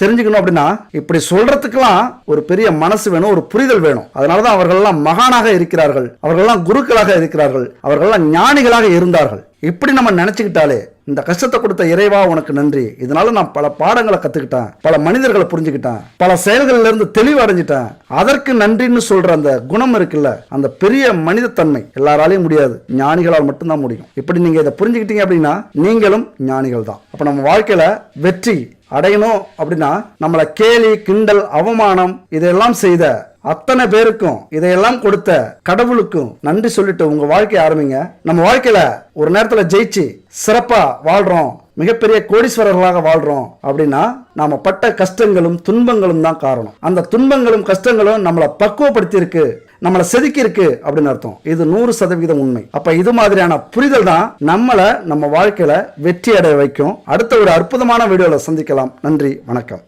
Speaker 1: தெரிஞ்சுக்கணும் அப்படின்னா, இப்படி சொல்றதுக்கெல்லாம் ஒரு பெரிய மனசு வேணும், ஒரு புரிதல் வேணும். அதனாலதான் அவர்கள்லாம் மகானாக இருக்கிறார்கள், அவர்கள்லாம் குருக்களாக இருக்கிறார்கள், அவர்கள்லாம் ஞானிகளாக இருந்தார்கள். இப்படி நம்ம நினைச்சுக்கிட்டாலே, இந்த கஷ்டத்தை கொடுத்த இறைவா உனக்கு நன்றி, இதனால நான் பல பாடங்களை கத்துக்கிட்டேன், பல மனிதர்களை புரிஞ்சுக்கிட்டேன், பல செயல்கள்ல இருந்து தெளிவு அடைஞ்சிட்டேன், அதற்கு நன்றின்னு சொல்ற அந்த குணம் இருக்குல்ல, அந்த பெரிய மனிதத்தன்மை எல்லாராலையும் முடியாது, ஞானிகளால் மட்டும்தான் முடியும். இப்படி நீங்க இதை புரிஞ்சுக்கிட்டீங்க அப்படின்னா நீங்களும் ஞானிகள் தான். அப்ப நம்ம வாழ்க்கையில வெற்றி அடையணும் அப்படின்னா நம்மளை கேலி, கிண்டல், அவமானம் இதெல்லாம் செய்த அத்தனை பேருக்கும், இதையெல்லாம் கொடுத்த கடவுளுக்கும் நன்றி சொல்லிட்டு உங்க வாழ்க்கையை ஆரம்பிங்க. நம்ம வாழ்க்கையில ஒரு நேரத்துல ஜெயிச்சு சிறப்பா வாழ்றோம், மிகப்பெரிய கோடீஸ்வரர்களாக வாழ்றோம் அப்படின்னா நாம பட்ட கஷ்டங்களும் துன்பங்களும் தான் காரணம். அந்த துன்பங்களும் கஷ்டங்களும் நம்மளை பக்குவப்படுத்தி இருக்கு, நம்மளை செதுக்கி இருக்கு அப்படின்னு அர்த்தம். இது 100% உண்மை. அப்ப இது மாதிரியான புரிதல் தான் நம்மளை நம்ம வாழ்க்கையில வெற்றி அடைய வைக்கும். அடுத்த ஒரு அற்புதமான வீடியோல சந்திக்கலாம். நன்றி, வணக்கம்.